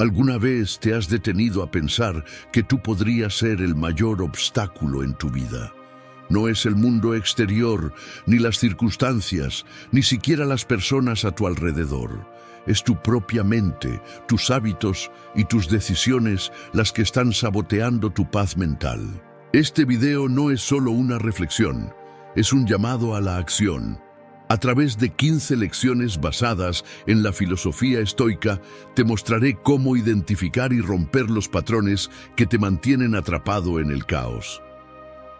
¿Alguna vez te has detenido a pensar que tú podrías ser el mayor obstáculo en tu vida? No es el mundo exterior, ni las circunstancias, ni siquiera las personas a tu alrededor. Es tu propia mente, tus hábitos y tus decisiones las que están saboteando tu paz mental. Este video no es solo una reflexión, es un llamado a la acción. A través de 15 lecciones basadas en la filosofía estoica, te mostraré cómo identificar y romper los patrones que te mantienen atrapado en el caos.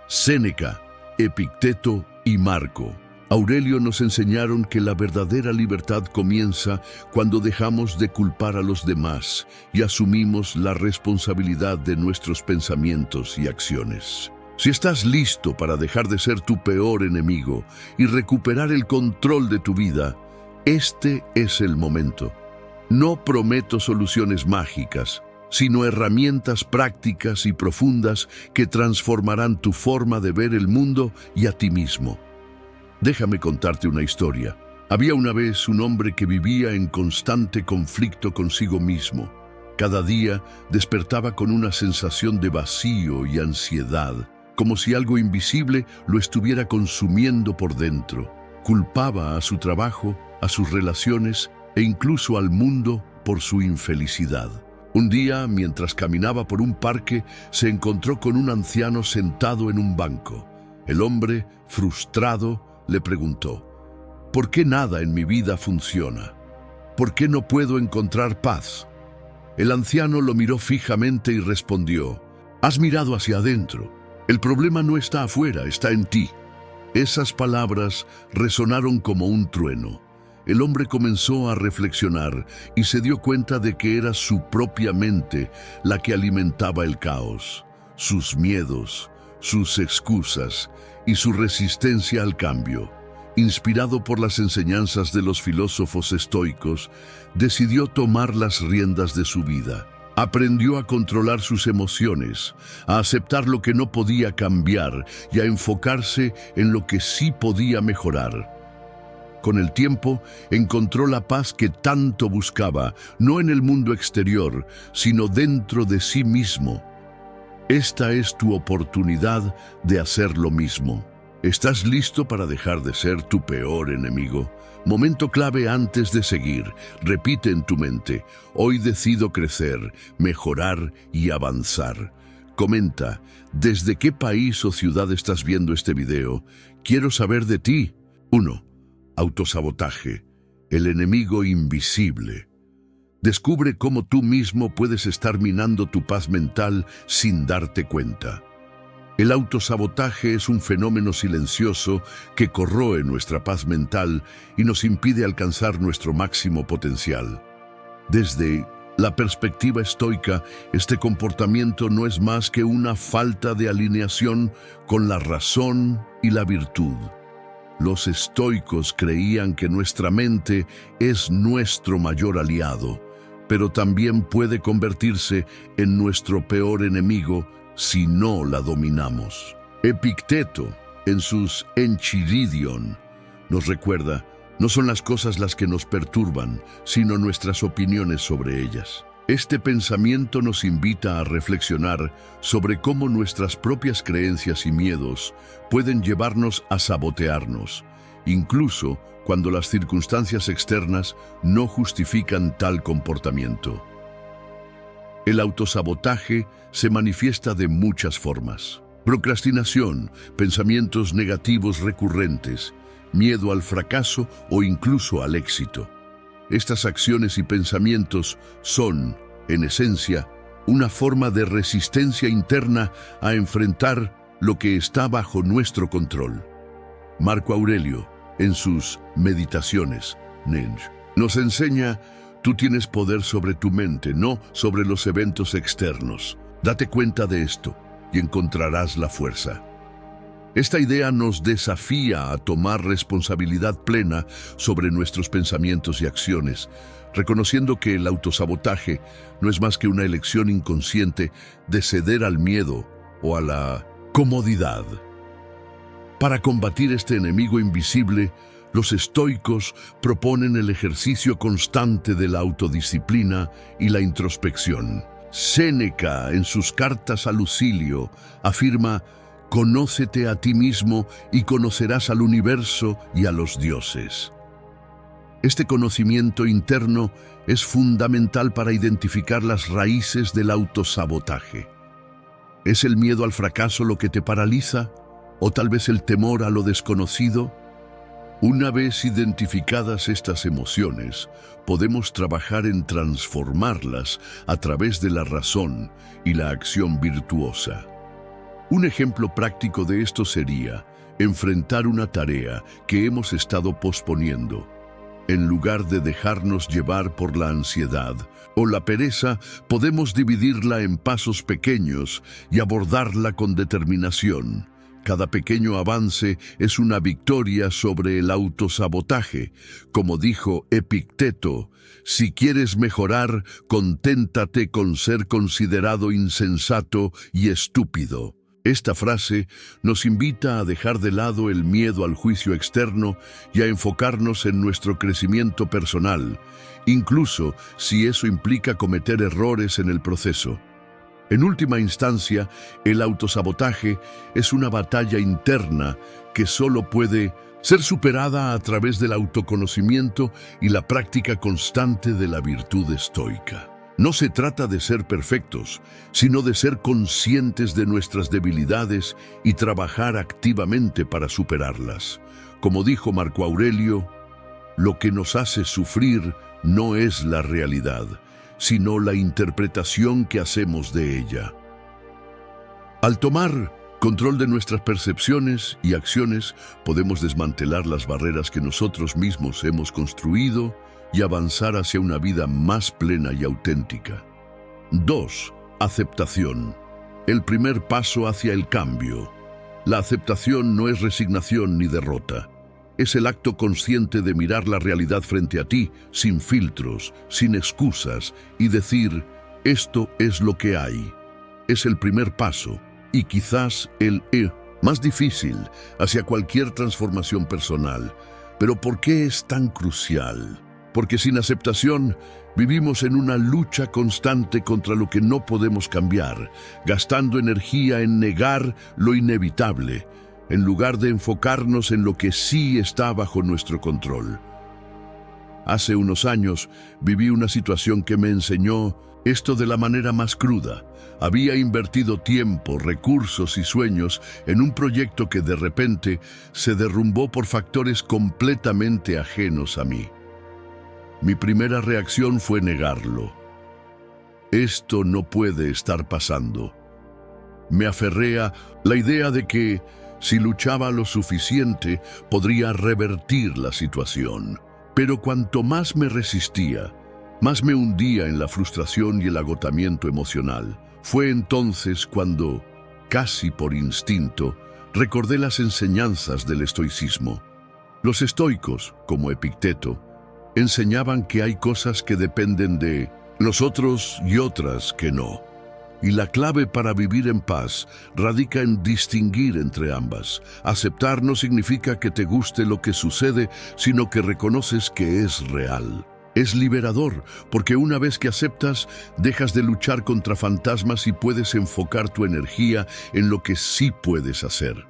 Séneca, Epicteto y Marco Aurelio nos enseñaron que la verdadera libertad comienza cuando dejamos de culpar a los demás y asumimos la responsabilidad de nuestros pensamientos y acciones. Si estás listo para dejar de ser tu peor enemigo y recuperar el control de tu vida, este es el momento. No prometo soluciones mágicas, sino herramientas prácticas y profundas que transformarán tu forma de ver el mundo y a ti mismo. Déjame contarte una historia. Había una vez un hombre que vivía en constante conflicto consigo mismo. Cada día despertaba con una sensación de vacío y ansiedad, como si algo invisible lo estuviera consumiendo por dentro. Culpaba a su trabajo, a sus relaciones e incluso al mundo por su infelicidad. Un día, mientras caminaba por un parque, se encontró con un anciano sentado en un banco. El hombre, frustrado, le preguntó: ¿por qué nada en mi vida funciona? ¿Por qué no puedo encontrar paz? El anciano lo miró fijamente y respondió: has mirado hacia adentro. El problema no está afuera, está en ti. Esas palabras resonaron como un trueno. El hombre comenzó a reflexionar y se dio cuenta de que era su propia mente la que alimentaba el caos, sus miedos, sus excusas y su resistencia al cambio. Inspirado por las enseñanzas de los filósofos estoicos, decidió tomar las riendas de su vida. Aprendió a controlar sus emociones, a aceptar lo que no podía cambiar y a enfocarse en lo que sí podía mejorar. Con el tiempo, encontró la paz que tanto buscaba, no en el mundo exterior, sino dentro de sí mismo. Esta es tu oportunidad de hacer lo mismo. ¿Estás listo para dejar de ser tu peor enemigo? Momento clave antes de seguir. Repite en tu mente: hoy decido crecer, mejorar y avanzar. Comenta: ¿desde qué país o ciudad estás viendo este video? Quiero saber de ti. 1. Autosabotaje, el enemigo invisible. Descubre cómo tú mismo puedes estar minando tu paz mental sin darte cuenta. El autosabotaje es un fenómeno silencioso que corroe nuestra paz mental y nos impide alcanzar nuestro máximo potencial. Desde la perspectiva estoica, este comportamiento no es más que una falta de alineación con la razón y la virtud. Los estoicos creían que nuestra mente es nuestro mayor aliado, pero también puede convertirse en nuestro peor enemigo si no la dominamos. Epicteto, en sus Enchiridion, nos recuerda: no son las cosas las que nos perturban, sino nuestras opiniones sobre ellas. Este pensamiento nos invita a reflexionar sobre cómo nuestras propias creencias y miedos pueden llevarnos a sabotearnos, incluso cuando las circunstancias externas no justifican tal comportamiento. El autosabotaje se manifiesta de muchas formas: procrastinación, pensamientos negativos recurrentes, miedo al fracaso o incluso al éxito. Estas acciones y pensamientos son, en esencia, una forma de resistencia interna a enfrentar lo que está bajo nuestro control. Marco Aurelio, en sus Meditaciones, nos enseña: tú tienes poder sobre tu mente, no sobre los eventos externos. Date cuenta de esto y encontrarás la fuerza. Esta idea nos desafía a tomar responsabilidad plena sobre nuestros pensamientos y acciones, reconociendo que el autosabotaje no es más que una elección inconsciente de ceder al miedo o a la comodidad. Para combatir este enemigo invisible, Los estoicos proponen el ejercicio constante de la autodisciplina y la introspección. Séneca, en sus cartas a Lucilio, afirma: «Conócete a ti mismo y conocerás al universo y a los dioses». Este conocimiento interno es fundamental para identificar las raíces del autosabotaje. ¿Es el miedo al fracaso lo que te paraliza? ¿O tal vez el temor a lo desconocido? Una vez identificadas estas emociones, podemos trabajar en transformarlas a través de la razón y la acción virtuosa. Un ejemplo práctico de esto sería enfrentar una tarea que hemos estado posponiendo. En lugar de dejarnos llevar por la ansiedad o la pereza, podemos dividirla en pasos pequeños y abordarla con determinación. Cada pequeño avance es una victoria sobre el autosabotaje. Como dijo Epicteto, si quieres mejorar, conténtate con ser considerado insensato y estúpido. Esta frase nos invita a dejar de lado el miedo al juicio externo y a enfocarnos en nuestro crecimiento personal, incluso si eso implica cometer errores en el proceso. En última instancia, el autosabotaje es una batalla interna que solo puede ser superada a través del autoconocimiento y la práctica constante de la virtud estoica. No se trata de ser perfectos, sino de ser conscientes de nuestras debilidades y trabajar activamente para superarlas. Como dijo Marco Aurelio, lo que nos hace sufrir no es la realidad, sino la interpretación que hacemos de ella. Al tomar control de nuestras percepciones y acciones, podemos desmantelar las barreras que nosotros mismos hemos construido y avanzar hacia una vida más plena y auténtica. 2. Aceptación. El primer paso hacia el cambio. La aceptación no es resignación ni derrota. Es el acto consciente de mirar la realidad frente a ti, sin filtros, sin excusas, y decir: esto es lo que hay. Es el primer paso, y quizás el más difícil hacia cualquier transformación personal. Pero ¿por qué es tan crucial? Porque sin aceptación, vivimos en una lucha constante contra lo que no podemos cambiar, gastando energía en negar lo inevitable, en lugar de enfocarnos en lo que sí está bajo nuestro control. Hace unos años viví una situación que me enseñó esto de la manera más cruda. Había invertido tiempo, recursos y sueños en un proyecto que de repente se derrumbó por factores completamente ajenos a mí. Mi primera reacción fue negarlo. Esto no puede estar pasando. Me aferré a la idea de que, si luchaba lo suficiente, podría revertir la situación. Pero cuanto más me resistía, más me hundía en la frustración y el agotamiento emocional. Fue entonces cuando, casi por instinto, recordé las enseñanzas del estoicismo. Los estoicos, como Epicteto, enseñaban que hay cosas que dependen de nosotros y otras que no. Y la clave para vivir en paz radica en distinguir entre ambas. Aceptar no significa que te guste lo que sucede, sino que reconoces que es real. Es liberador, porque una vez que aceptas, dejas de luchar contra fantasmas y puedes enfocar tu energía en lo que sí puedes hacer.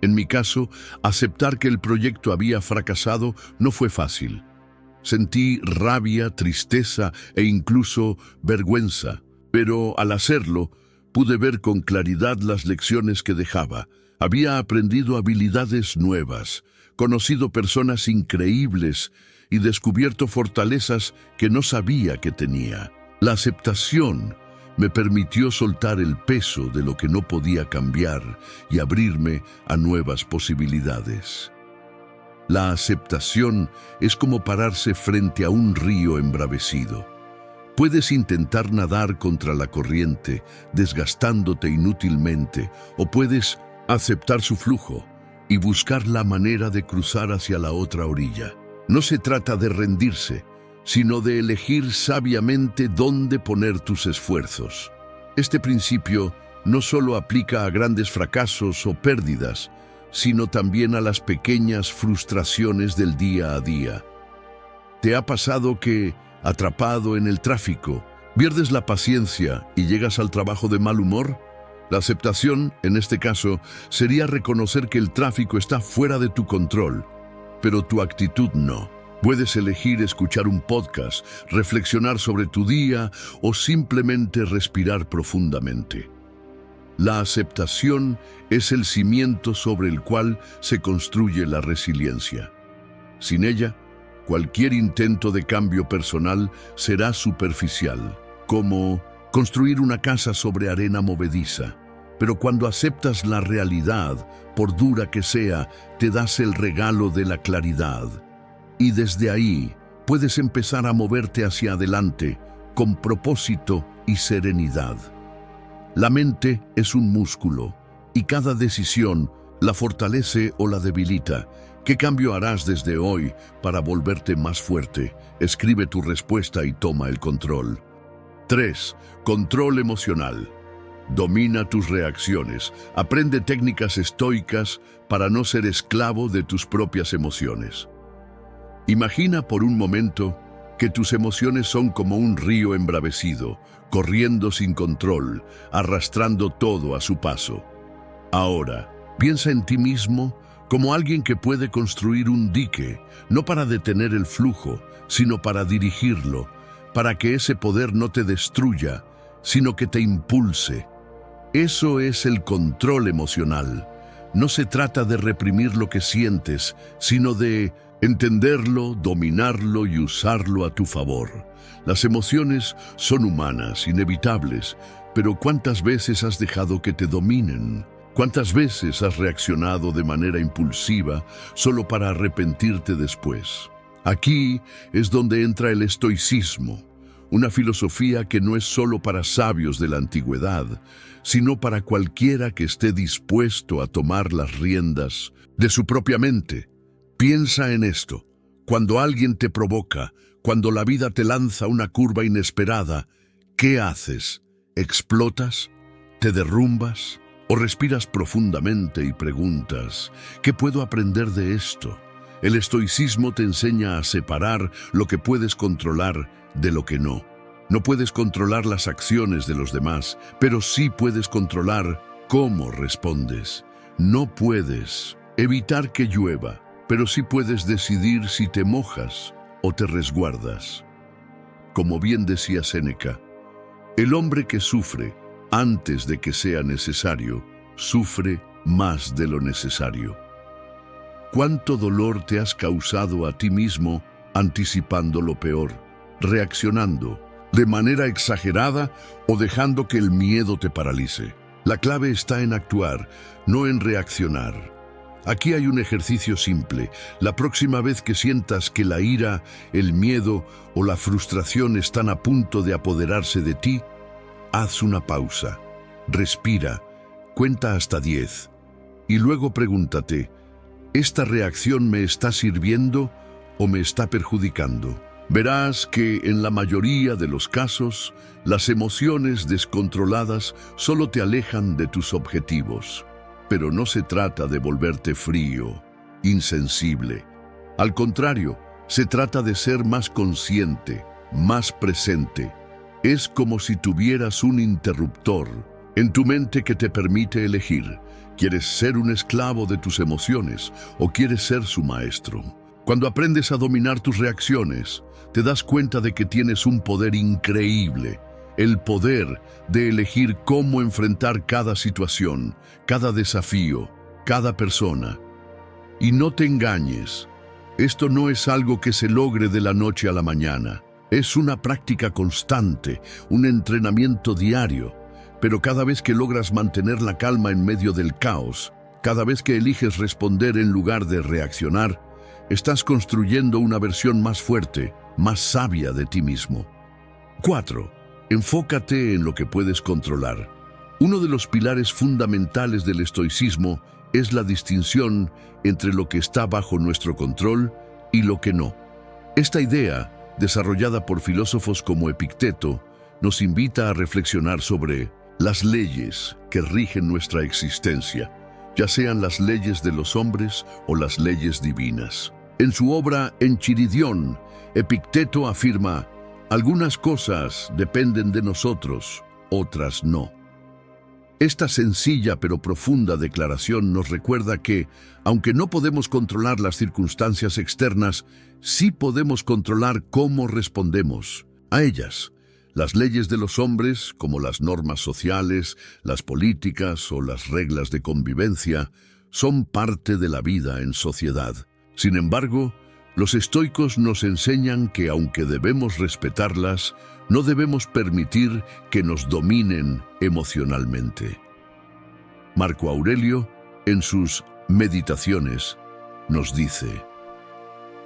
En mi caso, aceptar que el proyecto había fracasado no fue fácil. Sentí rabia, tristeza e incluso vergüenza. Pero al hacerlo, pude ver con claridad las lecciones que dejaba. Había aprendido habilidades nuevas, conocido personas increíbles y descubierto fortalezas que no sabía que tenía. La aceptación me permitió soltar el peso de lo que no podía cambiar y abrirme a nuevas posibilidades. La aceptación es como pararse frente a un río embravecido. Puedes intentar nadar contra la corriente, desgastándote inútilmente, o puedes aceptar su flujo y buscar la manera de cruzar hacia la otra orilla. No se trata de rendirse, sino de elegir sabiamente dónde poner tus esfuerzos. Este principio no solo aplica a grandes fracasos o pérdidas, sino también a las pequeñas frustraciones del día a día. ¿Te ha pasado que, atrapado en el tráfico, pierdes la paciencia y llegas al trabajo de mal humor? La aceptación, en este caso, sería reconocer que el tráfico está fuera de tu control, pero tu actitud no. Puedes elegir escuchar un podcast, reflexionar sobre tu día o simplemente respirar profundamente. La aceptación es el cimiento sobre el cual se construye la resiliencia. Sin ella, cualquier intento de cambio personal será superficial, como construir una casa sobre arena movediza. Pero cuando aceptas la realidad, por dura que sea, te das el regalo de la claridad. Y desde ahí puedes empezar a moverte hacia adelante con propósito y serenidad. La mente es un músculo y cada decisión la fortalece o la debilita. ¿Qué cambio harás desde hoy para volverte más fuerte? Escribe tu respuesta y toma el control. 3. Control emocional. Domina tus reacciones. Aprende técnicas estoicas para no ser esclavo de tus propias emociones. Imagina por un momento que tus emociones son como un río embravecido, corriendo sin control, arrastrando todo a su paso. Ahora, piensa en ti mismo como alguien que puede construir un dique, no para detener el flujo, sino para dirigirlo, para que ese poder no te destruya, sino que te impulse. Eso es el control emocional. No se trata de reprimir lo que sientes, sino de entenderlo, dominarlo y usarlo a tu favor. Las emociones son humanas, inevitables, pero ¿cuántas veces has dejado que te dominen? ¿Cuántas veces has reaccionado de manera impulsiva solo para arrepentirte después? Aquí es donde entra el estoicismo, una filosofía que no es solo para sabios de la antigüedad, sino para cualquiera que esté dispuesto a tomar las riendas de su propia mente. Piensa en esto. Cuando alguien te provoca, cuando la vida te lanza una curva inesperada, ¿qué haces? ¿Explotas? ¿Te derrumbas? ¿O respiras profundamente y preguntas, ¿qué puedo aprender de esto? El estoicismo te enseña a separar lo que puedes controlar de lo que no. No puedes controlar las acciones de los demás, pero sí puedes controlar cómo respondes. No puedes evitar que llueva, pero sí puedes decidir si te mojas o te resguardas. Como bien decía Séneca, el hombre que sufre antes de que sea necesario, sufre más de lo necesario. ¿Cuánto dolor te has causado a ti mismo anticipando lo peor, reaccionando de manera exagerada o dejando que el miedo te paralice? La clave está en actuar, no en reaccionar. Aquí hay un ejercicio simple. La próxima vez que sientas que la ira, el miedo o la frustración están a punto de apoderarse de ti, haz una pausa, respira, cuenta hasta 10 y luego pregúntate, ¿esta reacción me está sirviendo o me está perjudicando? Verás que en la mayoría de los casos, las emociones descontroladas solo te alejan de tus objetivos. Pero no se trata de volverte frío, insensible. Al contrario, se trata de ser más consciente, más presente. Es como si tuvieras un interruptor en tu mente que te permite elegir. ¿Quieres ser un esclavo de tus emociones o quieres ser su maestro? Cuando aprendes a dominar tus reacciones, te das cuenta de que tienes un poder increíble. El poder de elegir cómo enfrentar cada situación, cada desafío, cada persona. Y no te engañes, esto no es algo que se logre de la noche a la mañana. Es una práctica constante, un entrenamiento diario. Pero cada vez que logras mantener la calma en medio del caos, cada vez que eliges responder en lugar de reaccionar, estás construyendo una versión más fuerte, más sabia de ti mismo. 4. Enfócate en lo que puedes controlar. Uno de los pilares fundamentales del estoicismo es la distinción entre lo que está bajo nuestro control y lo que no. Esta idea, desarrollada por filósofos como Epicteto, nos invita a reflexionar sobre las leyes que rigen nuestra existencia. ya sean las leyes de los hombres o las leyes divinas. En su obra Enchiridión, Epicteto afirma: algunas cosas dependen de nosotros, otras no. Esta sencilla pero profunda declaración nos recuerda que, aunque no podemos controlar las circunstancias externas, sí podemos controlar cómo respondemos a ellas. Las leyes de los hombres, como las normas sociales, las políticas o las reglas de convivencia, son parte de la vida en sociedad. Sin embargo, los estoicos nos enseñan que, aunque debemos respetarlas, no debemos permitir que nos dominen emocionalmente. Marco Aurelio, en sus Meditaciones, nos dice: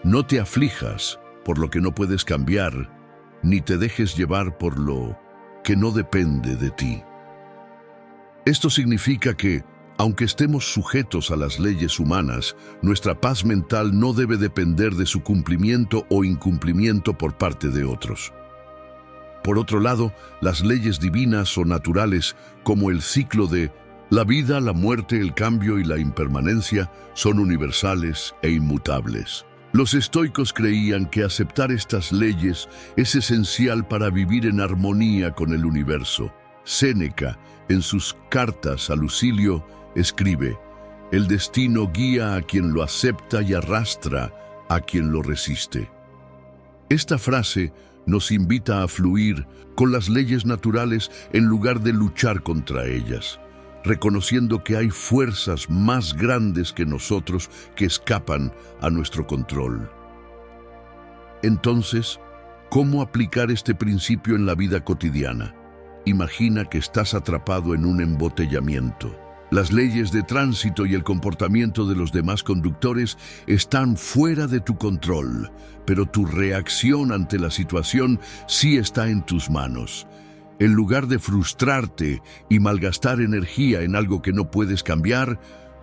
no te aflijas por lo que no puedes cambiar, ni te dejes llevar por lo que no depende de ti. Esto significa que, aunque estemos sujetos a las leyes humanas, nuestra paz mental no debe depender de su cumplimiento o incumplimiento por parte de otros. Por otro lado, las leyes divinas o naturales, como el ciclo de la vida, la muerte, el cambio y la impermanencia, son universales e inmutables. Los estoicos creían que aceptar estas leyes es esencial para vivir en armonía con el universo. Séneca, en sus cartas a Lucilio, escribe: el destino guía a quien lo acepta y arrastra a quien lo resiste. Esta frase nos invita a fluir con las leyes naturales en lugar de luchar contra ellas, reconociendo que hay fuerzas más grandes que nosotros que escapan a nuestro control. Entonces, ¿cómo aplicar este principio en la vida cotidiana? Imagina que estás atrapado en un embotellamiento. Las leyes de tránsito y el comportamiento de los demás conductores están fuera de tu control, pero tu reacción ante la situación sí está en tus manos. En lugar de frustrarte y malgastar energía en algo que no puedes cambiar,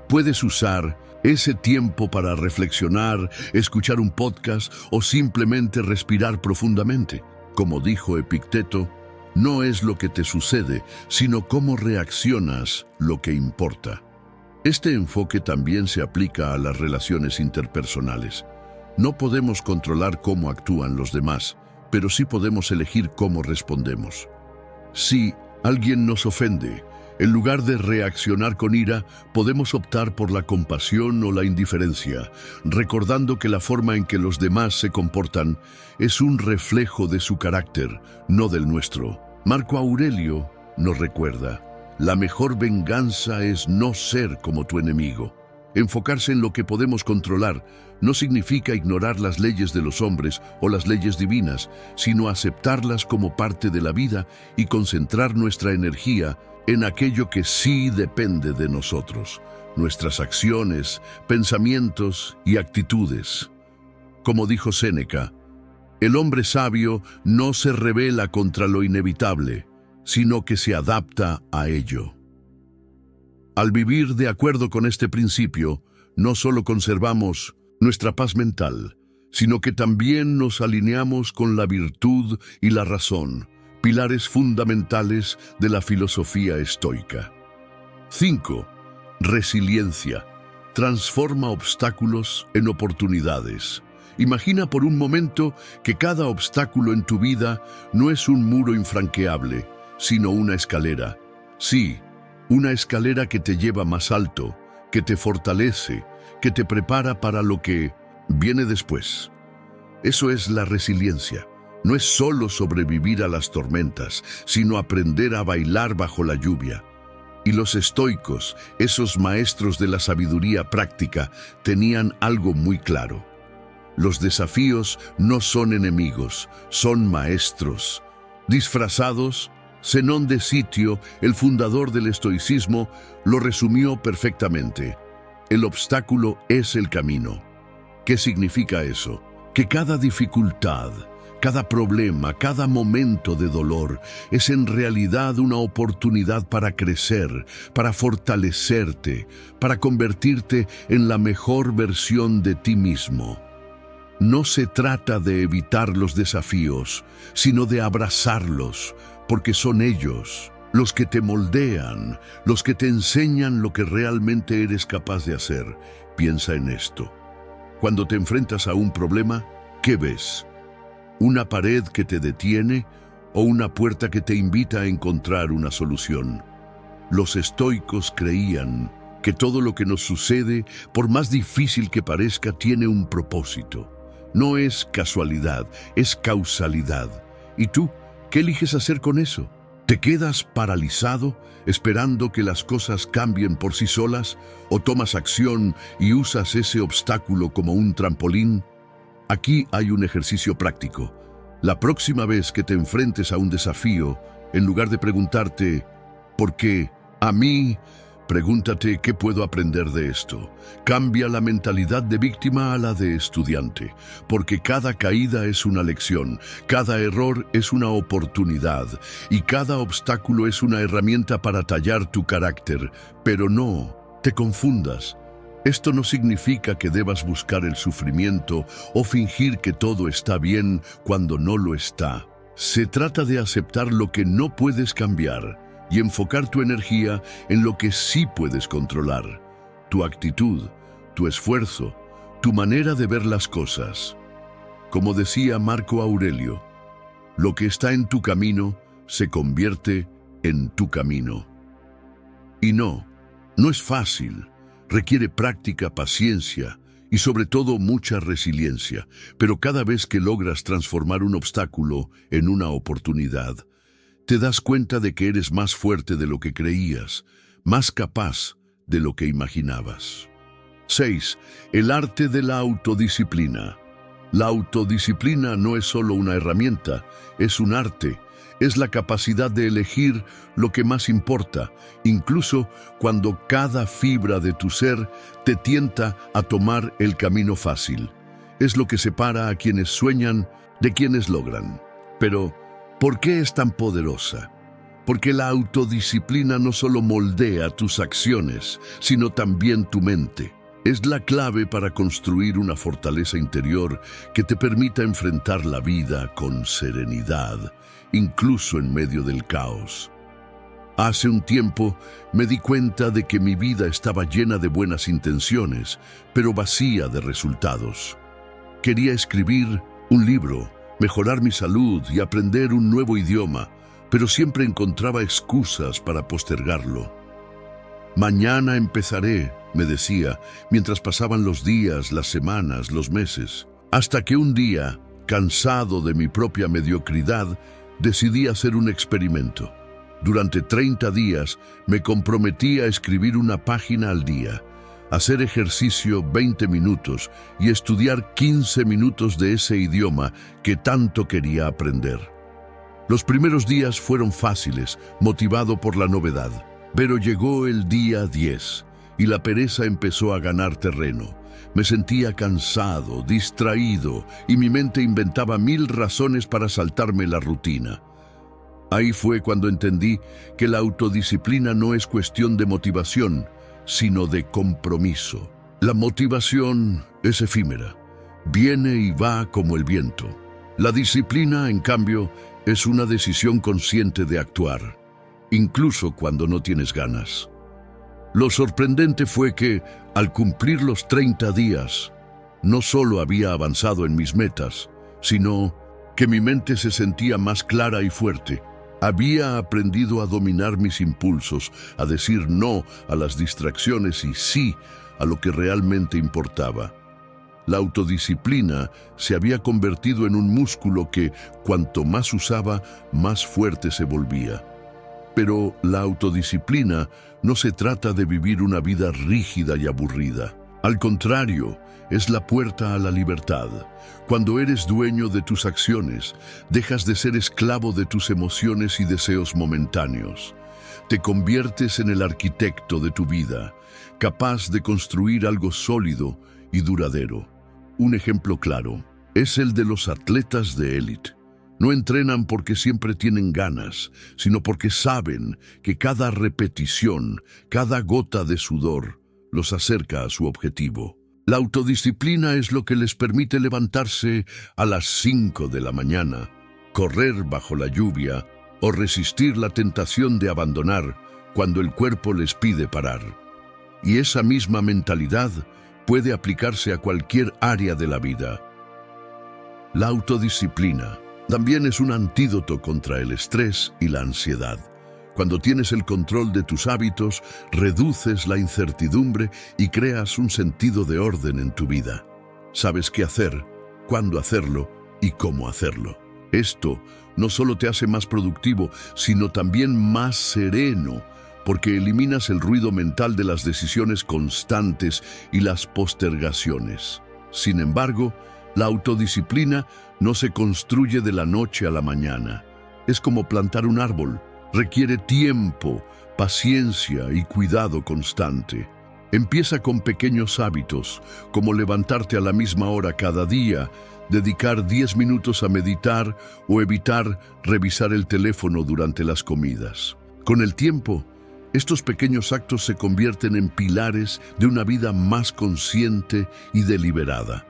puedes usar ese tiempo para reflexionar, escuchar un podcast o simplemente respirar profundamente. Como dijo Epicteto, no es lo que te sucede, sino cómo reaccionas lo que importa. Este enfoque también se aplica a las relaciones interpersonales. No podemos controlar cómo actúan los demás, pero sí podemos elegir cómo respondemos. Si alguien nos ofende, en lugar de reaccionar con ira, podemos optar por la compasión o la indiferencia, recordando que la forma en que los demás se comportan es un reflejo de su carácter, no del nuestro. Marco Aurelio nos recuerda: la mejor venganza es no ser como tu enemigo. Enfocarse en lo que podemos controlar no significa ignorar las leyes de los hombres o las leyes divinas, sino aceptarlas como parte de la vida y concentrar nuestra energía en aquello que sí depende de nosotros, nuestras acciones, pensamientos y actitudes. Como dijo Séneca, el hombre sabio no se rebela contra lo inevitable, sino que se adapta a ello. Al vivir de acuerdo con este principio, no solo conservamos nuestra paz mental, sino que también nos alineamos con la virtud y la razón, pilares fundamentales de la filosofía estoica. 5. Resiliencia. Transforma obstáculos en oportunidades. Imagina por un momento que cada obstáculo en tu vida no es un muro infranqueable, sino una escalera. Sí, una escalera que te lleva más alto, que te fortalece, que te prepara para lo que viene después. Eso es la resiliencia. No es solo sobrevivir a las tormentas, sino aprender a bailar bajo la lluvia. Y los estoicos, esos maestros de la sabiduría práctica, tenían algo muy claro. Los desafíos no son enemigos, son maestros. Disfrazados, Zenón de Sitio, el fundador del estoicismo, lo resumió perfectamente. El obstáculo es el camino. ¿Qué significa eso? Que cada dificultad, cada problema, cada momento de dolor es en realidad una oportunidad para crecer, para fortalecerte, para convertirte en la mejor versión de ti mismo. No se trata de evitar los desafíos, sino de abrazarlos, porque son ellos los que te moldean, los que te enseñan lo que realmente eres capaz de hacer. Piensa en esto. Cuando te enfrentas a un problema, ¿qué ves? ¿Una pared que te detiene o una puerta que te invita a encontrar una solución? Los estoicos creían que todo lo que nos sucede, por más difícil que parezca, tiene un propósito. No es casualidad, es causalidad. ¿Y tú, qué eliges hacer con eso? ¿Te quedas paralizado, esperando que las cosas cambien por sí solas, o tomas acción y usas ese obstáculo como un trampolín? Aquí hay un ejercicio práctico. La próxima vez que te enfrentes a un desafío, en lugar de preguntarte, ¿por qué a mí?, pregúntate, ¿qué puedo aprender de esto? Cambia la mentalidad de víctima a la de estudiante, porque cada caída es una lección, cada error es una oportunidad y cada obstáculo es una herramienta para tallar tu carácter. Pero no te confundas. Esto no significa que debas buscar el sufrimiento o fingir que todo está bien cuando no lo está. Se trata de aceptar lo que no puedes cambiar y enfocar tu energía en lo que sí puedes controlar: tu actitud, tu esfuerzo, tu manera de ver las cosas. Como decía Marco Aurelio, lo que está en tu camino se convierte en tu camino. Y no es fácil, requiere práctica, paciencia y sobre todo mucha resiliencia, pero cada vez que logras transformar un obstáculo en una oportunidad, te das cuenta de que eres más fuerte de lo que creías, más capaz de lo que imaginabas. 6. El arte de la autodisciplina. La autodisciplina no es solo una herramienta, es un arte. Es la capacidad de elegir lo que más importa, incluso cuando cada fibra de tu ser te tienta a tomar el camino fácil. Es lo que separa a quienes sueñan de quienes logran. Pero, ¿por qué es tan poderosa? Porque la autodisciplina no solo moldea tus acciones, sino también tu mente. Es la clave para construir una fortaleza interior que te permita enfrentar la vida con serenidad, incluso en medio del caos. Hace un tiempo me di cuenta de que mi vida estaba llena de buenas intenciones, pero vacía de resultados. Quería escribir un libro, mejorar mi salud y aprender un nuevo idioma, pero siempre encontraba excusas para postergarlo. Mañana empezaré, me decía, mientras pasaban los días, las semanas, los meses, hasta que un día, cansado de mi propia mediocridad, decidí hacer un experimento. Durante 30 días me comprometí a escribir una página al día, hacer ejercicio 20 minutos y estudiar 15 minutos de ese idioma que tanto quería aprender. Los primeros días fueron fáciles, motivado por la novedad, pero llegó el día 10 y la pereza empezó a ganar terreno. Me sentía cansado, distraído y mi mente inventaba 1000 razones para saltarme la rutina. Ahí fue cuando entendí que la autodisciplina no es cuestión de motivación, sino de compromiso. La motivación es efímera, viene y va como el viento. La disciplina, en cambio, es una decisión consciente de actuar, incluso cuando no tienes ganas. Lo sorprendente fue que, al cumplir los 30 días, no solo había avanzado en mis metas, sino que mi mente se sentía más clara y fuerte. Había aprendido a dominar mis impulsos, a decir no a las distracciones y sí a lo que realmente importaba. La autodisciplina se había convertido en un músculo que, cuanto más usaba, más fuerte se volvía. Pero la autodisciplina no se trata de vivir una vida rígida y aburrida. Al contrario, es la puerta a la libertad. Cuando eres dueño de tus acciones, dejas de ser esclavo de tus emociones y deseos momentáneos. Te conviertes en el arquitecto de tu vida, capaz de construir algo sólido y duradero. Un ejemplo claro es el de los atletas de élite. No entrenan porque siempre tienen ganas, sino porque saben que cada repetición, cada gota de sudor, los acerca a su objetivo. La autodisciplina es lo que les permite levantarse a las 5 de la mañana, correr bajo la lluvia o resistir la tentación de abandonar cuando el cuerpo les pide parar. Y esa misma mentalidad puede aplicarse a cualquier área de la vida. La autodisciplina también es un antídoto contra el estrés y la ansiedad. Cuando tienes el control de tus hábitos, reduces la incertidumbre y creas un sentido de orden en tu vida. Sabes qué hacer, cuándo hacerlo y cómo hacerlo. Esto no solo te hace más productivo, sino también más sereno, porque eliminas el ruido mental de las decisiones constantes y las postergaciones. Sin embargo, la autodisciplina no se construye de la noche a la mañana. Es como plantar un árbol. Requiere tiempo, paciencia y cuidado constante. Empieza con pequeños hábitos, como levantarte a la misma hora cada día, dedicar 10 minutos a meditar o evitar revisar el teléfono durante las comidas. Con el tiempo, estos pequeños actos se convierten en pilares de una vida más consciente y deliberada.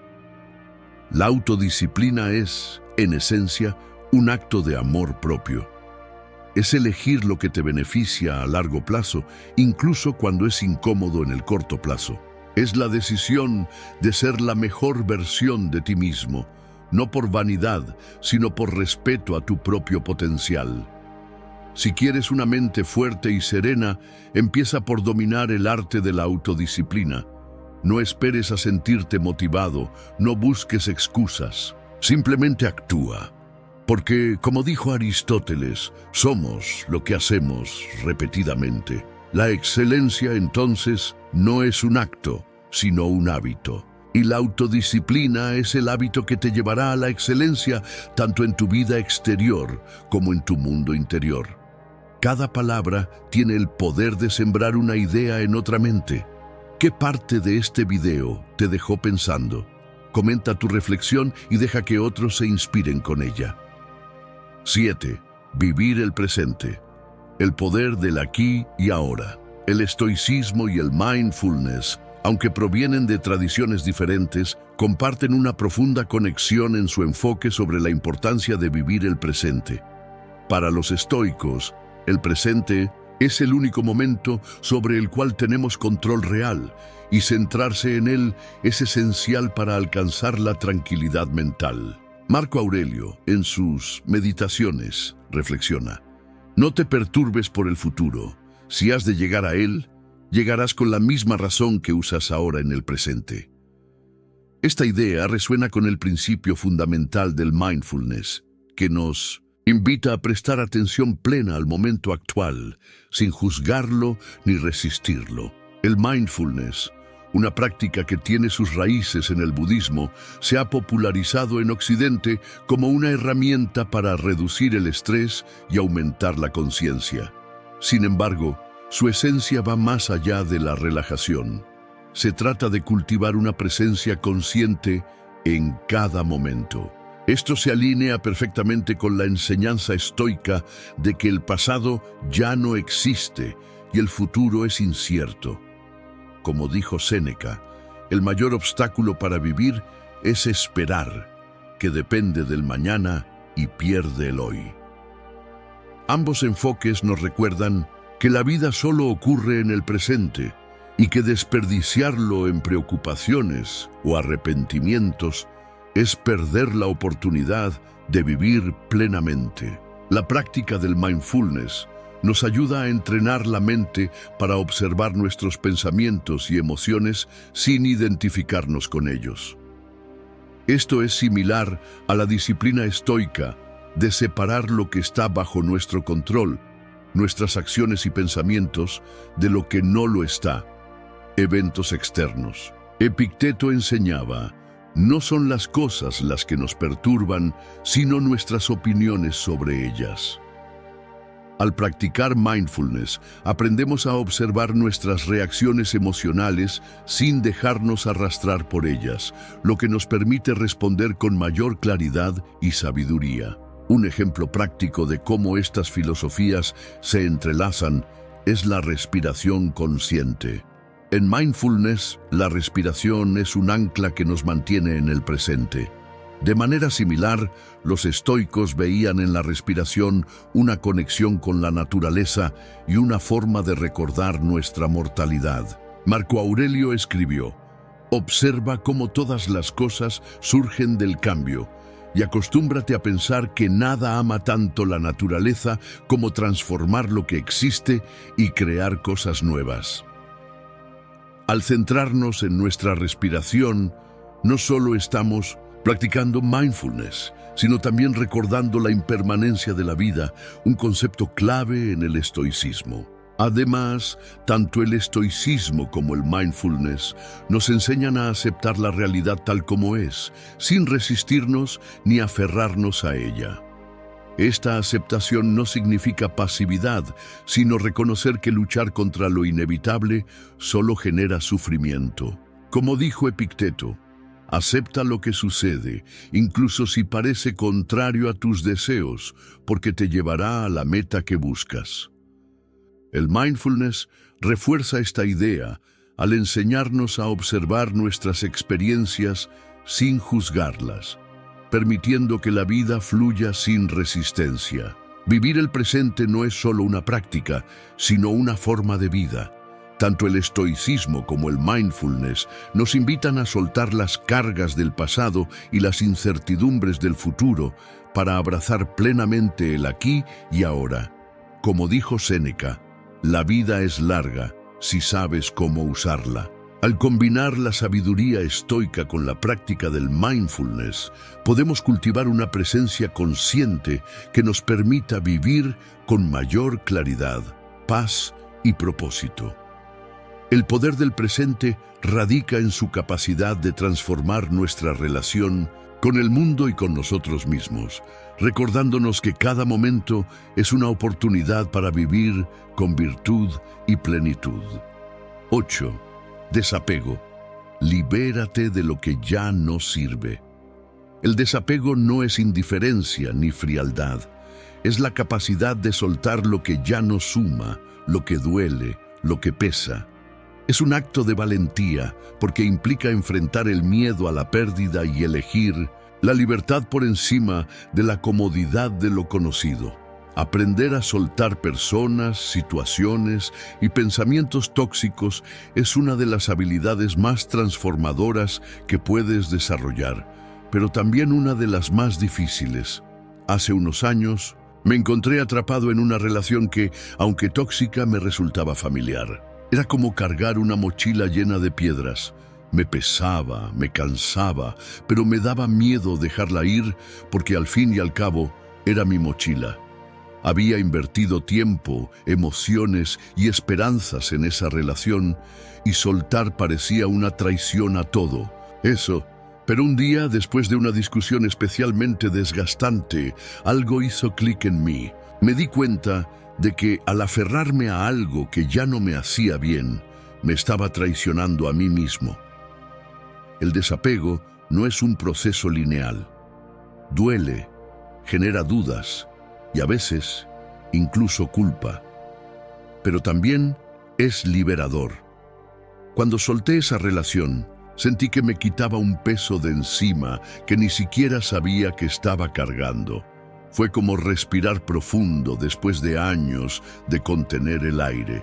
La autodisciplina es, en esencia, un acto de amor propio. Es elegir lo que te beneficia a largo plazo, incluso cuando es incómodo en el corto plazo. Es la decisión de ser la mejor versión de ti mismo, no por vanidad, sino por respeto a tu propio potencial. Si quieres una mente fuerte y serena, empieza por dominar el arte de la autodisciplina. No esperes a sentirte motivado, no busques excusas, simplemente actúa. Porque, como dijo Aristóteles, somos lo que hacemos repetidamente. La excelencia, entonces, no es un acto, sino un hábito. Y la autodisciplina es el hábito que te llevará a la excelencia tanto en tu vida exterior como en tu mundo interior. Cada palabra tiene el poder de sembrar una idea en otra mente. ¿Qué parte de este video te dejó pensando? Comenta tu reflexión y deja que otros se inspiren con ella. 7. Vivir el presente. El poder del aquí y ahora. El estoicismo y el mindfulness, aunque provienen de tradiciones diferentes, comparten una profunda conexión en su enfoque sobre la importancia de vivir el presente. Para los estoicos, el presente es el único momento sobre el cual tenemos control real, y centrarse en él es esencial para alcanzar la tranquilidad mental. Marco Aurelio, en sus Meditaciones, reflexiona: no te perturbes por el futuro. Si has de llegar a él, llegarás con la misma razón que usas ahora en el presente. Esta idea resuena con el principio fundamental del mindfulness, que nos invita a prestar atención plena al momento actual, sin juzgarlo ni resistirlo. El mindfulness, una práctica que tiene sus raíces en el budismo, se ha popularizado en Occidente como una herramienta para reducir el estrés y aumentar la conciencia. Sin embargo, su esencia va más allá de la relajación. Se trata de cultivar una presencia consciente en cada momento. Esto se alinea perfectamente con la enseñanza estoica de que el pasado ya no existe y el futuro es incierto. Como dijo Séneca, el mayor obstáculo para vivir es esperar, que depende del mañana y pierde el hoy. Ambos enfoques nos recuerdan que la vida solo ocurre en el presente y que desperdiciarlo en preocupaciones o arrepentimientos es perder la oportunidad de vivir plenamente. La práctica del mindfulness nos ayuda a entrenar la mente para observar nuestros pensamientos y emociones sin identificarnos con ellos. Esto es similar a la disciplina estoica de separar lo que está bajo nuestro control, nuestras acciones y pensamientos, de lo que no lo está, eventos externos. Epicteto enseñaba: no son las cosas las que nos perturban, sino nuestras opiniones sobre ellas. Al practicar mindfulness, aprendemos a observar nuestras reacciones emocionales sin dejarnos arrastrar por ellas, lo que nos permite responder con mayor claridad y sabiduría. Un ejemplo práctico de cómo estas filosofías se entrelazan es la respiración consciente. En mindfulness, la respiración es un ancla que nos mantiene en el presente. De manera similar, los estoicos veían en la respiración una conexión con la naturaleza y una forma de recordar nuestra mortalidad. Marco Aurelio escribió: «Observa cómo todas las cosas surgen del cambio, y acostúmbrate a pensar que nada ama tanto la naturaleza como transformar lo que existe y crear cosas nuevas». Al centrarnos en nuestra respiración, no solo estamos practicando mindfulness, sino también recordando la impermanencia de la vida, un concepto clave en el estoicismo. Además, tanto el estoicismo como el mindfulness nos enseñan a aceptar la realidad tal como es, sin resistirnos ni aferrarnos a ella. Esta aceptación no significa pasividad, sino reconocer que luchar contra lo inevitable solo genera sufrimiento. Como dijo Epicteto, acepta lo que sucede, incluso si parece contrario a tus deseos, porque te llevará a la meta que buscas. El mindfulness refuerza esta idea al enseñarnos a observar nuestras experiencias sin juzgarlas, permitiendo que la vida fluya sin resistencia. Vivir el presente no es solo una práctica, sino una forma de vida. Tanto el estoicismo como el mindfulness nos invitan a soltar las cargas del pasado y las incertidumbres del futuro para abrazar plenamente el aquí y ahora. Como dijo Séneca, la vida es larga si sabes cómo usarla. Al combinar la sabiduría estoica con la práctica del mindfulness, podemos cultivar una presencia consciente que nos permita vivir con mayor claridad, paz y propósito. El poder del presente radica en su capacidad de transformar nuestra relación con el mundo y con nosotros mismos, recordándonos que cada momento es una oportunidad para vivir con virtud y plenitud. 8. Desapego. Libérate de lo que ya no sirve. El desapego no es indiferencia ni frialdad. Es la capacidad de soltar lo que ya no suma, lo que duele, lo que pesa. Es un acto de valentía porque implica enfrentar el miedo a la pérdida y elegir la libertad por encima de la comodidad de lo conocido. Aprender a soltar personas, situaciones y pensamientos tóxicos es una de las habilidades más transformadoras que puedes desarrollar, pero también una de las más difíciles. Hace unos años, me encontré atrapado en una relación que, aunque tóxica, me resultaba familiar. Era como cargar una mochila llena de piedras. Me pesaba, me cansaba, pero me daba miedo dejarla ir porque al fin y al cabo era mi mochila. Había invertido tiempo, emociones y esperanzas en esa relación y soltar parecía una traición a todo. Pero un día, después de una discusión especialmente desgastante, algo hizo clic en mí. Me di cuenta de que al aferrarme a algo que ya no me hacía bien, me estaba traicionando a mí mismo. El desapego no es un proceso lineal. Duele, genera dudas y a veces incluso culpa. Pero también es liberador. Cuando solté esa relación, sentí que me quitaba un peso de encima que ni siquiera sabía que estaba cargando. Fue como respirar profundo después de años de contener el aire.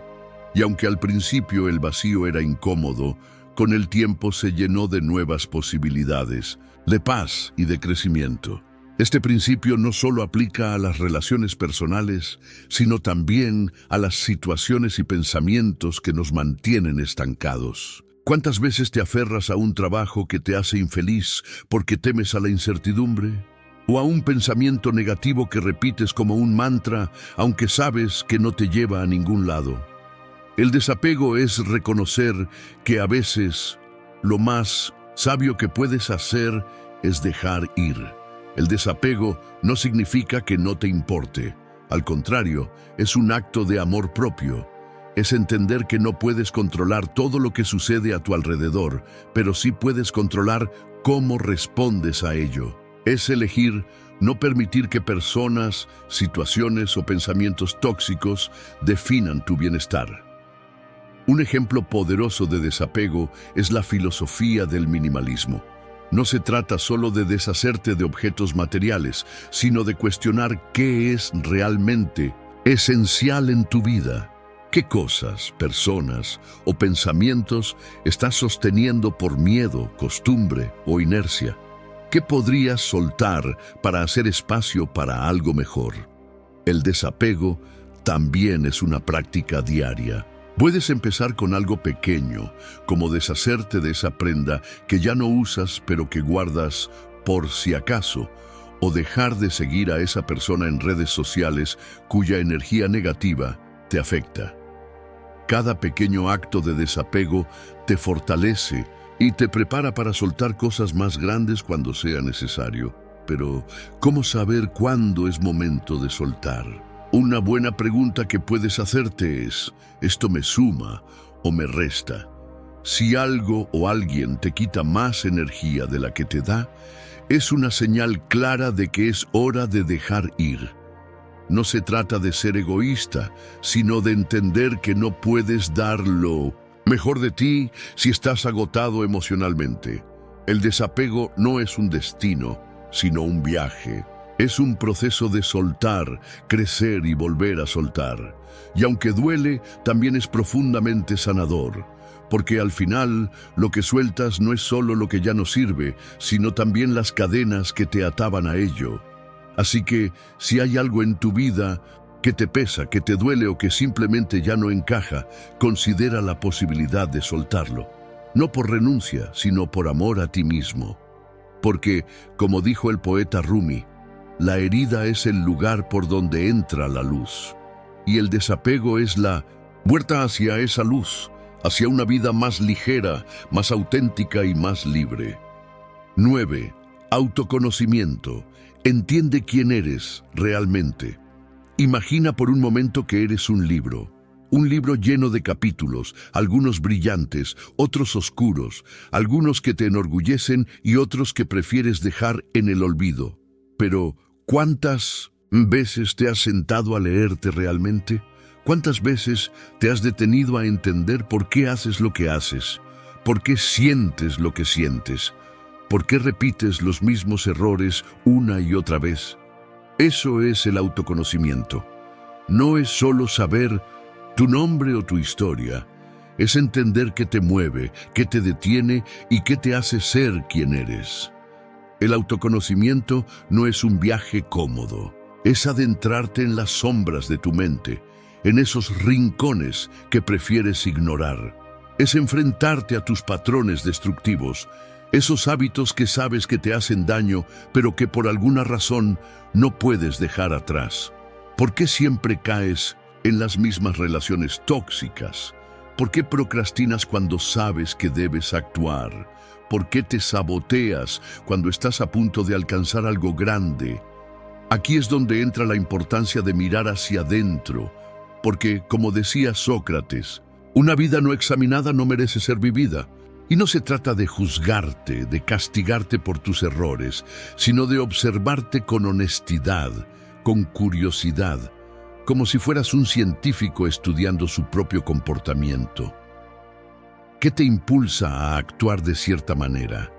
Y aunque al principio el vacío era incómodo, con el tiempo se llenó de nuevas posibilidades, de paz y de crecimiento. Este principio no solo aplica a las relaciones personales, sino también a las situaciones y pensamientos que nos mantienen estancados. ¿Cuántas veces te aferras a un trabajo que te hace infeliz porque temes a la incertidumbre? ¿O a un pensamiento negativo que repites como un mantra, aunque sabes que no te lleva a ningún lado? El desapego es reconocer que a veces lo más sabio que puedes hacer es dejar ir. El desapego no significa que no te importe. Al contrario, es un acto de amor propio. Es entender que no puedes controlar todo lo que sucede a tu alrededor, pero sí puedes controlar cómo respondes a ello. Es elegir no permitir que personas, situaciones o pensamientos tóxicos definan tu bienestar. Un ejemplo poderoso de desapego es la filosofía del minimalismo. No se trata solo de deshacerte de objetos materiales, sino de cuestionar qué es realmente esencial en tu vida. ¿Qué cosas, personas o pensamientos estás sosteniendo por miedo, costumbre o inercia? ¿Qué podrías soltar para hacer espacio para algo mejor? El desapego también es una práctica diaria. Puedes empezar con algo pequeño, como deshacerte de esa prenda que ya no usas pero que guardas por si acaso, o dejar de seguir a esa persona en redes sociales cuya energía negativa te afecta. Cada pequeño acto de desapego te fortalece y te prepara para soltar cosas más grandes cuando sea necesario. Pero, ¿cómo saber cuándo es momento de soltar? Una buena pregunta que puedes hacerte es, ¿esto me suma o me resta? Si algo o alguien te quita más energía de la que te da, es una señal clara de que es hora de dejar ir. No se trata de ser egoísta, sino de entender que no puedes dar lo mejor de ti si estás agotado emocionalmente. El desapego no es un destino, sino un viaje. Es un proceso de soltar, crecer y volver a soltar. Y aunque duele, también es profundamente sanador, porque al final lo que sueltas no es solo lo que ya no sirve, sino también las cadenas que te ataban a ello. Así que, si hay algo en tu vida que te pesa, que te duele o que simplemente ya no encaja, considera la posibilidad de soltarlo. No por renuncia, sino por amor a ti mismo. Porque, como dijo el poeta Rumi, la herida es el lugar por donde entra la luz. Y el desapego es la puerta hacia esa luz, hacia una vida más ligera, más auténtica y más libre. 9. Autoconocimiento. Entiende quién eres realmente. Imagina por un momento que eres un libro lleno de capítulos, algunos brillantes, otros oscuros, algunos que te enorgullecen y otros que prefieres dejar en el olvido. Pero, ¿cuántas veces te has sentado a leerte realmente? ¿Cuántas veces te has detenido a entender por qué haces lo que haces? ¿Por qué sientes lo que sientes? ¿Por qué repites los mismos errores una y otra vez? Eso es el autoconocimiento. No es solo saber tu nombre o tu historia. Es entender qué te mueve, qué te detiene y qué te hace ser quien eres. El autoconocimiento no es un viaje cómodo. Es adentrarte en las sombras de tu mente, en esos rincones que prefieres ignorar. Es enfrentarte a tus patrones destructivos, esos hábitos que sabes que te hacen daño, pero que por alguna razón no puedes dejar atrás. ¿Por qué siempre caes en las mismas relaciones tóxicas? ¿Por qué procrastinas cuando sabes que debes actuar? ¿Por qué te saboteas cuando estás a punto de alcanzar algo grande? Aquí es donde entra la importancia de mirar hacia adentro, porque, como decía Sócrates, una vida no examinada no merece ser vivida. Y no se trata de juzgarte, de castigarte por tus errores, sino de observarte con honestidad, con curiosidad, como si fueras un científico estudiando su propio comportamiento. ¿Qué te impulsa a actuar de cierta manera?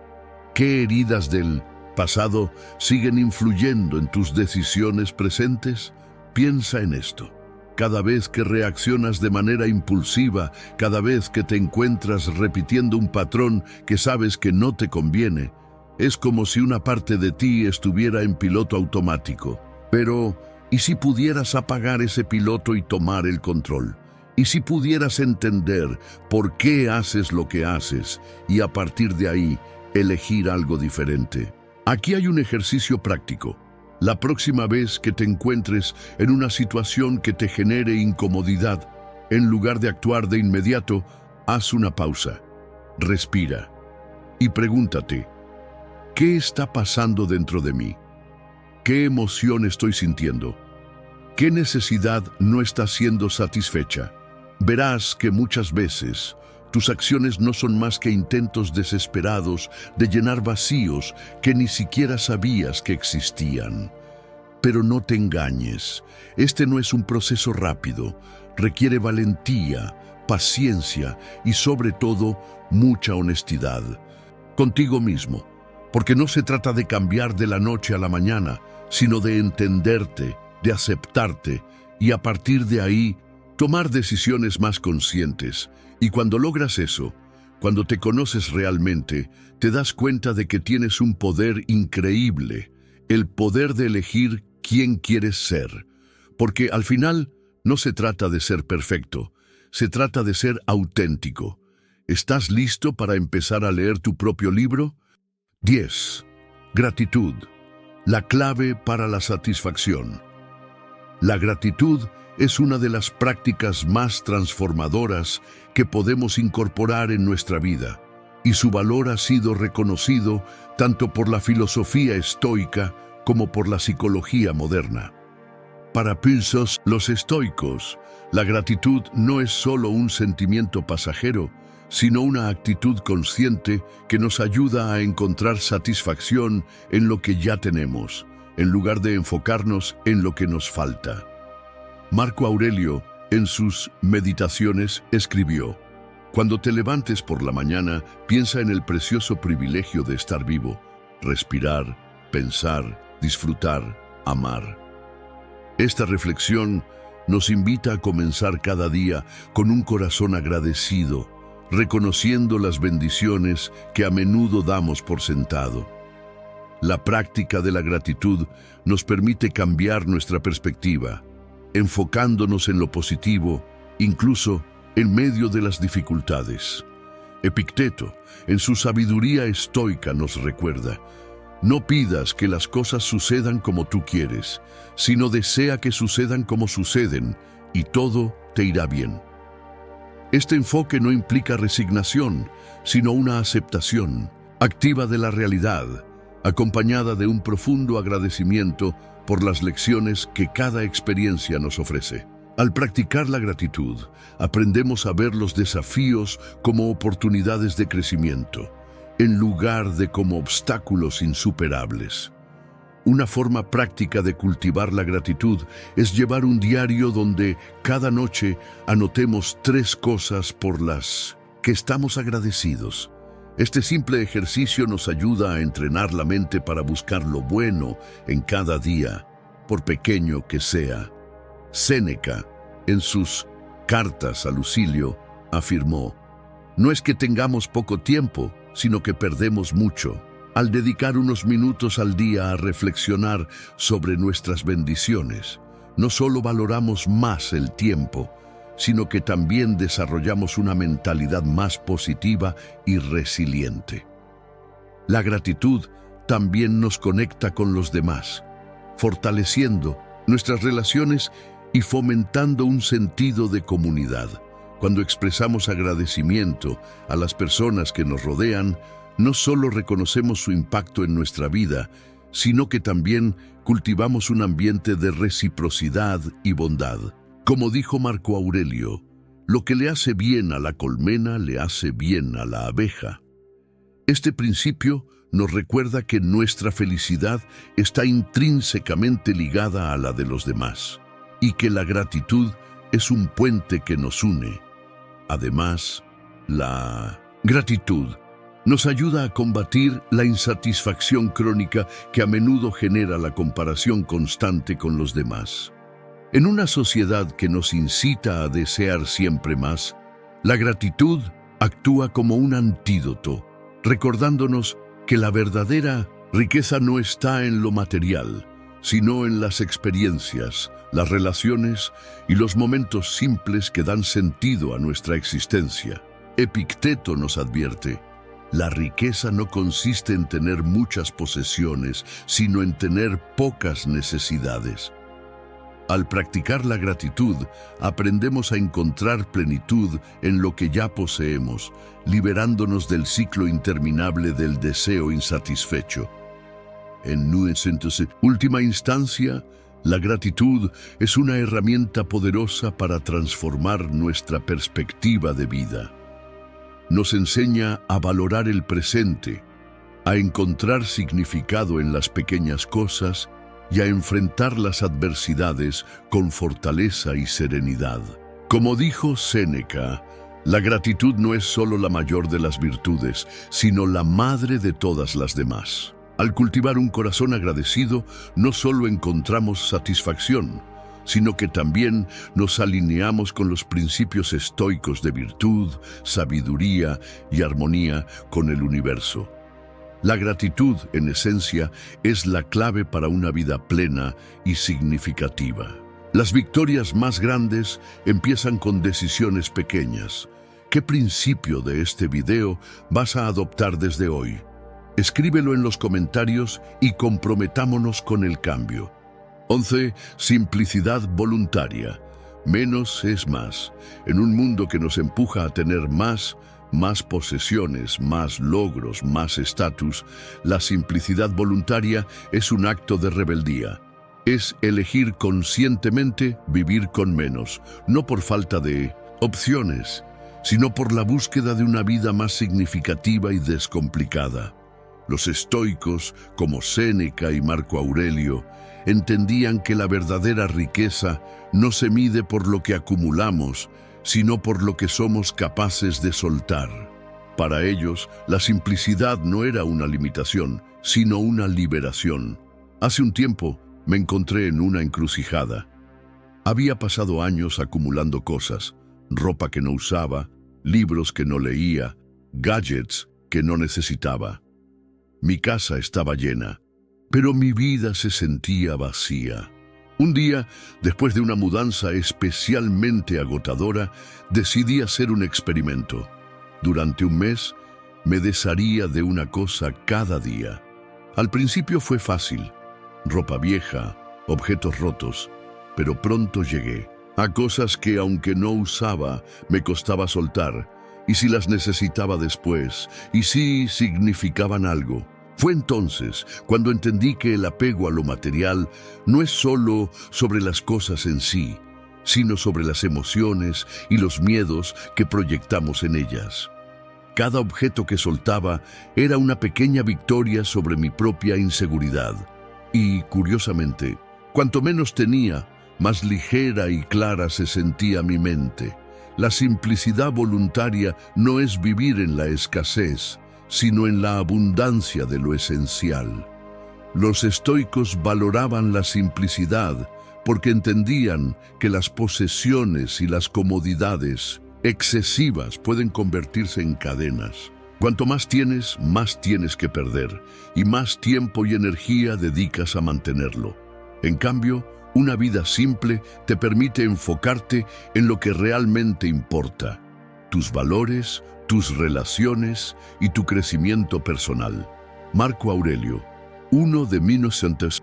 ¿Qué heridas del pasado siguen influyendo en tus decisiones presentes? Piensa en esto. Cada vez que reaccionas de manera impulsiva, cada vez que te encuentras repitiendo un patrón que sabes que no te conviene, es como si una parte de ti estuviera en piloto automático. Pero, ¿y si pudieras apagar ese piloto y tomar el control? ¿Y si pudieras entender por qué haces lo que haces y a partir de ahí elegir algo diferente? Aquí hay un ejercicio práctico. La próxima vez que te encuentres en una situación que te genere incomodidad, en lugar de actuar de inmediato, haz una pausa, respira y pregúntate, ¿qué está pasando dentro de mí? ¿Qué emoción estoy sintiendo? ¿Qué necesidad no está siendo satisfecha? Verás que muchas veces tus acciones no son más que intentos desesperados de llenar vacíos que ni siquiera sabías que existían. Pero no te engañes, este no es un proceso rápido, requiere valentía, paciencia y sobre todo mucha honestidad contigo mismo. porque no se trata de cambiar de la noche a la mañana, sino de entenderte, de aceptarte y a partir de ahí tomar decisiones más conscientes. Y cuando logras eso, cuando te conoces realmente, te das cuenta de que tienes un poder increíble, el poder de elegir quién quieres ser. Porque al final no se trata de ser perfecto, se trata de ser auténtico. ¿Estás listo para empezar a leer tu propio libro? 10. Gratitud. La clave para la satisfacción. La gratitud es una de las prácticas más transformadoras que podemos incorporar en nuestra vida, y su valor ha sido reconocido tanto por la filosofía estoica como por la psicología moderna. Para los estoicos, la gratitud no es solo un sentimiento pasajero, sino una actitud consciente que nos ayuda a encontrar satisfacción en lo que ya tenemos, en lugar de enfocarnos en lo que nos falta. Marco Aurelio, en sus Meditaciones, escribió: «Cuando te levantes por la mañana, piensa en el precioso privilegio de estar vivo, respirar, pensar, disfrutar, amar». Esta reflexión nos invita a comenzar cada día con un corazón agradecido, reconociendo las bendiciones que a menudo damos por sentado. La práctica de la gratitud nos permite cambiar nuestra perspectiva, enfocándonos en lo positivo, incluso en medio de las dificultades. Epicteto, en su sabiduría estoica, nos recuerda: no pidas que las cosas sucedan como tú quieres, sino desea que sucedan como suceden, y todo te irá bien. Este enfoque no implica resignación, sino una aceptación activa de la realidad, acompañada de un profundo agradecimiento por las lecciones que cada experiencia nos ofrece. Al practicar la gratitud, aprendemos a ver los desafíos como oportunidades de crecimiento, en lugar de como obstáculos insuperables. Una forma práctica de cultivar la gratitud es llevar un diario donde cada noche anotemos 3 cosas por las que estamos agradecidos. Este simple ejercicio nos ayuda a entrenar la mente para buscar lo bueno en cada día, por pequeño que sea. Séneca, en sus Cartas a Lucilio, afirmó: «No es que tengamos poco tiempo, sino que perdemos mucho al dedicar unos minutos al día a reflexionar sobre nuestras bendiciones. No solo valoramos más el tiempo, sino que también desarrollamos una mentalidad más positiva y resiliente». La gratitud también nos conecta con los demás, fortaleciendo nuestras relaciones y fomentando un sentido de comunidad. Cuando expresamos agradecimiento a las personas que nos rodean, no solo reconocemos su impacto en nuestra vida, sino que también cultivamos un ambiente de reciprocidad y bondad. Como dijo Marco Aurelio, lo que le hace bien a la colmena le hace bien a la abeja. Este principio nos recuerda que nuestra felicidad está intrínsecamente ligada a la de los demás y que la gratitud es un puente que nos une. Además, la gratitud nos ayuda a combatir la insatisfacción crónica que a menudo genera la comparación constante con los demás. En una sociedad que nos incita a desear siempre más, la gratitud actúa como un antídoto, recordándonos que la verdadera riqueza no está en lo material, sino en las experiencias, las relaciones y los momentos simples que dan sentido a nuestra existencia. Epicteto nos advierte: la riqueza no consiste en tener muchas posesiones, sino en tener pocas necesidades. Al practicar la gratitud, aprendemos a encontrar plenitud en lo que ya poseemos, liberándonos del ciclo interminable del deseo insatisfecho. En última instancia, la gratitud es una herramienta poderosa para transformar nuestra perspectiva de vida. Nos enseña a valorar el presente, a encontrar significado en las pequeñas cosas y a enfrentar las adversidades con fortaleza y serenidad. Como dijo Séneca, La gratitud no es solo la mayor de las virtudes, sino la madre de todas las demás. Al cultivar un corazón agradecido, no solo encontramos satisfacción, sino que también nos alineamos con los principios estoicos de virtud, sabiduría y armonía con el universo. La gratitud, en esencia, es la clave para una vida plena y significativa. Las victorias más grandes empiezan con decisiones pequeñas. ¿Qué principio de este video vas a adoptar desde hoy? Escríbelo en los comentarios y comprometámonos con el cambio. 11. Simplicidad voluntaria. Menos es más. En un mundo que nos empuja a tener más posesiones, más logros, más estatus, la simplicidad voluntaria es un acto de rebeldía. Es elegir conscientemente vivir con menos, no por falta de opciones, sino por la búsqueda de una vida más significativa y descomplicada. Los estoicos, como Séneca y Marco Aurelio, entendían que la verdadera riqueza no se mide por lo que acumulamos, sino por lo que somos capaces de soltar. Para ellos, la simplicidad no era una limitación, sino una liberación. Hace un tiempo me encontré en una encrucijada. Había pasado años acumulando cosas, ropa que no usaba, libros que no leía, gadgets que no necesitaba. Mi casa estaba llena, pero mi vida se sentía vacía. Un día, después de una mudanza especialmente agotadora, decidí hacer un experimento. Durante un mes, me desharía de una cosa cada día. Al principio fue fácil, ropa vieja, objetos rotos, pero pronto llegué a cosas que, aunque no usaba, me costaba soltar, y si las necesitaba después, y si significaban algo. Fue entonces cuando entendí que el apego a lo material no es solo sobre las cosas en sí, sino sobre las emociones y los miedos que proyectamos en ellas. Cada objeto que soltaba era una pequeña victoria sobre mi propia inseguridad. Y, curiosamente, cuanto menos tenía, más ligera y clara se sentía mi mente. La simplicidad voluntaria no es vivir en la escasez, sino en la abundancia de lo esencial. Los estoicos valoraban la simplicidad porque entendían que las posesiones y las comodidades excesivas pueden convertirse en cadenas. Cuanto más tienes que perder, y más tiempo y energía dedicas a mantenerlo. En cambio, una vida simple te permite enfocarte en lo que realmente importa: tus valores, tus relaciones y tu crecimiento personal. Marco Aurelio, uno de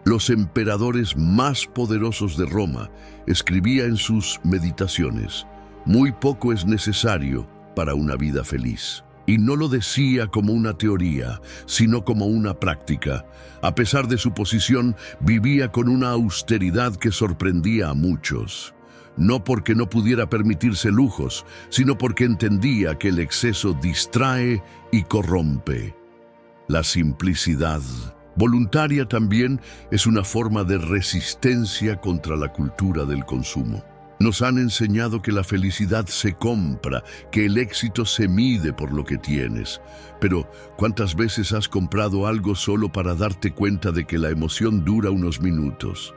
los emperadores más poderosos de Roma, escribía en sus meditaciones: muy poco es necesario para una vida feliz. Y no lo decía como una teoría, sino como una práctica. A pesar de su posición, vivía con una austeridad que sorprendía a muchos. No porque no pudiera permitirse lujos, sino porque entendía que el exceso distrae y corrompe. La simplicidad voluntaria también es una forma de resistencia contra la cultura del consumo. Nos han enseñado que la felicidad se compra, que el éxito se mide por lo que tienes. Pero, ¿cuántas veces has comprado algo solo para darte cuenta de que la emoción dura unos minutos?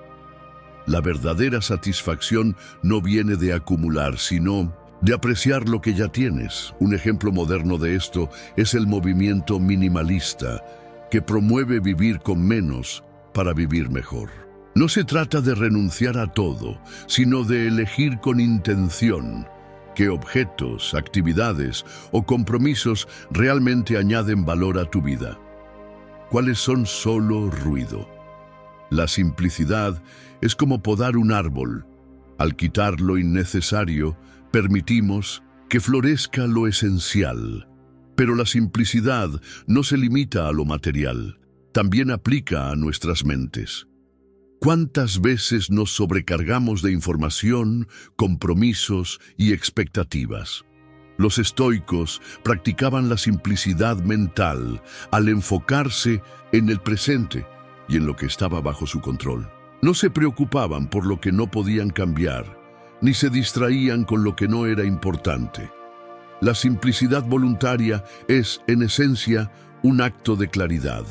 La verdadera satisfacción no viene de acumular, sino de apreciar lo que ya tienes. Un ejemplo moderno de esto es el movimiento minimalista, que promueve vivir con menos para vivir mejor. No se trata de renunciar a todo, sino de elegir con intención qué objetos, actividades o compromisos realmente añaden valor a tu vida. ¿Cuáles son solo ruido? La simplicidad es como podar un árbol. Al quitar lo innecesario, permitimos que florezca lo esencial. Pero la simplicidad no se limita a lo material, también aplica a nuestras mentes. ¿Cuántas veces nos sobrecargamos de información, compromisos y expectativas? Los estoicos practicaban la simplicidad mental al enfocarse en el presente y en lo que estaba bajo su control. No se preocupaban por lo que no podían cambiar, ni se distraían con lo que no era importante. La simplicidad voluntaria es, en esencia, un acto de claridad.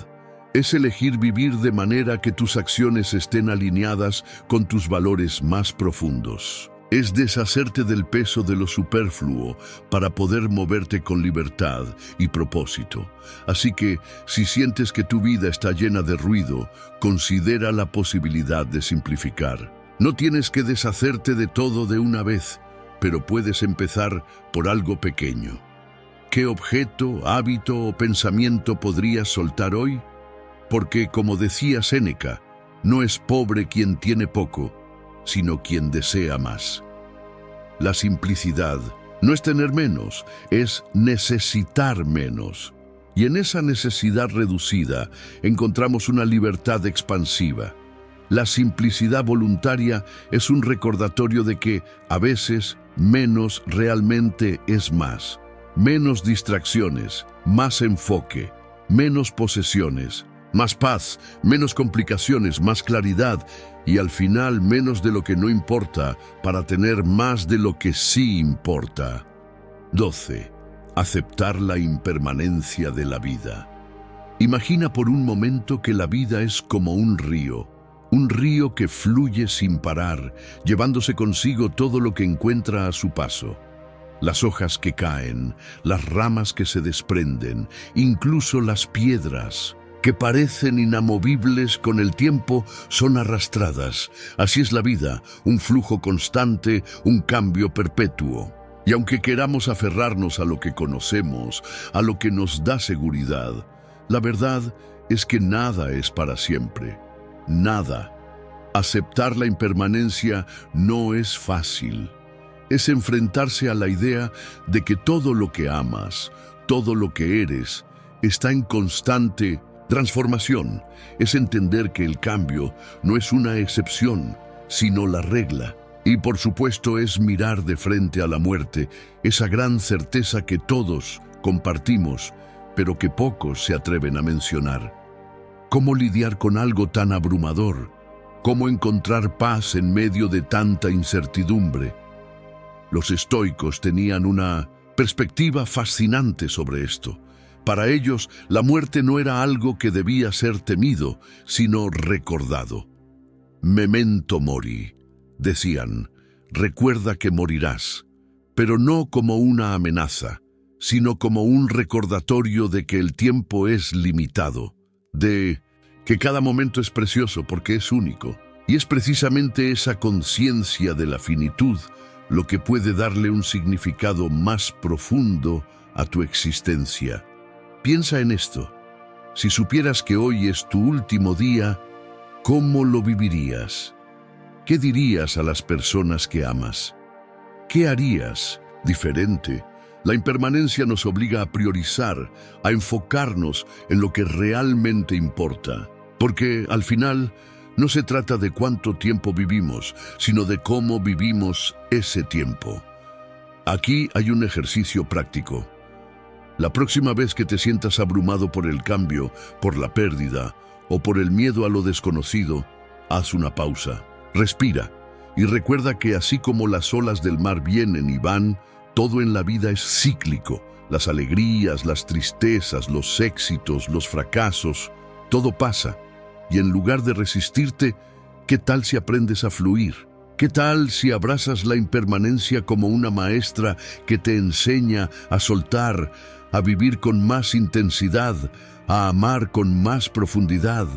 Es elegir vivir de manera que tus acciones estén alineadas con tus valores más profundos. Es deshacerte del peso de lo superfluo para poder moverte con libertad y propósito. Así que, si sientes que tu vida está llena de ruido, considera la posibilidad de simplificar. No tienes que deshacerte de todo de una vez, pero puedes empezar por algo pequeño. ¿Qué objeto, hábito o pensamiento podrías soltar hoy? Porque, como decía Séneca, no es pobre quien tiene poco, sino quien desea más. La simplicidad no es tener menos, es necesitar menos. Y en esa necesidad reducida encontramos una libertad expansiva. La simplicidad voluntaria es un recordatorio de que, a veces, menos realmente es más. Menos distracciones, más enfoque, menos posesiones, más paz, menos complicaciones, más claridad y al final menos de lo que no importa para tener más de lo que sí importa. 12. Aceptar la impermanencia de la vida. Imagina por un momento que la vida es como un río que fluye sin parar, llevándose consigo todo lo que encuentra a su paso. Las hojas que caen, las ramas que se desprenden, incluso las piedras que parecen inamovibles con el tiempo, son arrastradas. Así es la vida, un flujo constante, un cambio perpetuo. Y aunque queramos aferrarnos a lo que conocemos, a lo que nos da seguridad, la verdad es que nada es para siempre. Nada. Aceptar la impermanencia no es fácil. Es enfrentarse a la idea de que todo lo que amas, todo lo que eres, está en constante transformación. Es entender que el cambio no es una excepción, sino la regla. Y por supuesto es mirar de frente a la muerte, esa gran certeza que todos compartimos, pero que pocos se atreven a mencionar. ¿Cómo lidiar con algo tan abrumador? ¿Cómo encontrar paz en medio de tanta incertidumbre? Los estoicos tenían una perspectiva fascinante sobre esto. Para ellos, la muerte no era algo que debía ser temido, sino recordado. Memento mori, decían, recuerda que morirás, pero no como una amenaza, sino como un recordatorio de que el tiempo es limitado, de que cada momento es precioso porque es único. Y es precisamente esa conciencia de la finitud lo que puede darle un significado más profundo a tu existencia. Piensa en esto. Si supieras que hoy es tu último día, ¿cómo lo vivirías? ¿Qué dirías a las personas que amas? ¿Qué harías diferente? La impermanencia nos obliga a priorizar, a enfocarnos en lo que realmente importa. Porque, al final, no se trata de cuánto tiempo vivimos, sino de cómo vivimos ese tiempo. Aquí hay un ejercicio práctico. La próxima vez que te sientas abrumado por el cambio, por la pérdida o por el miedo a lo desconocido, haz una pausa, respira y recuerda que así como las olas del mar vienen y van, todo en la vida es cíclico. Las alegrías, las tristezas, los éxitos, los fracasos, todo pasa. Y en lugar de resistirte, ¿qué tal si aprendes a fluir? ¿Qué tal si abrazas la impermanencia como una maestra que te enseña a soltar, a vivir con más intensidad, a amar con más profundidad?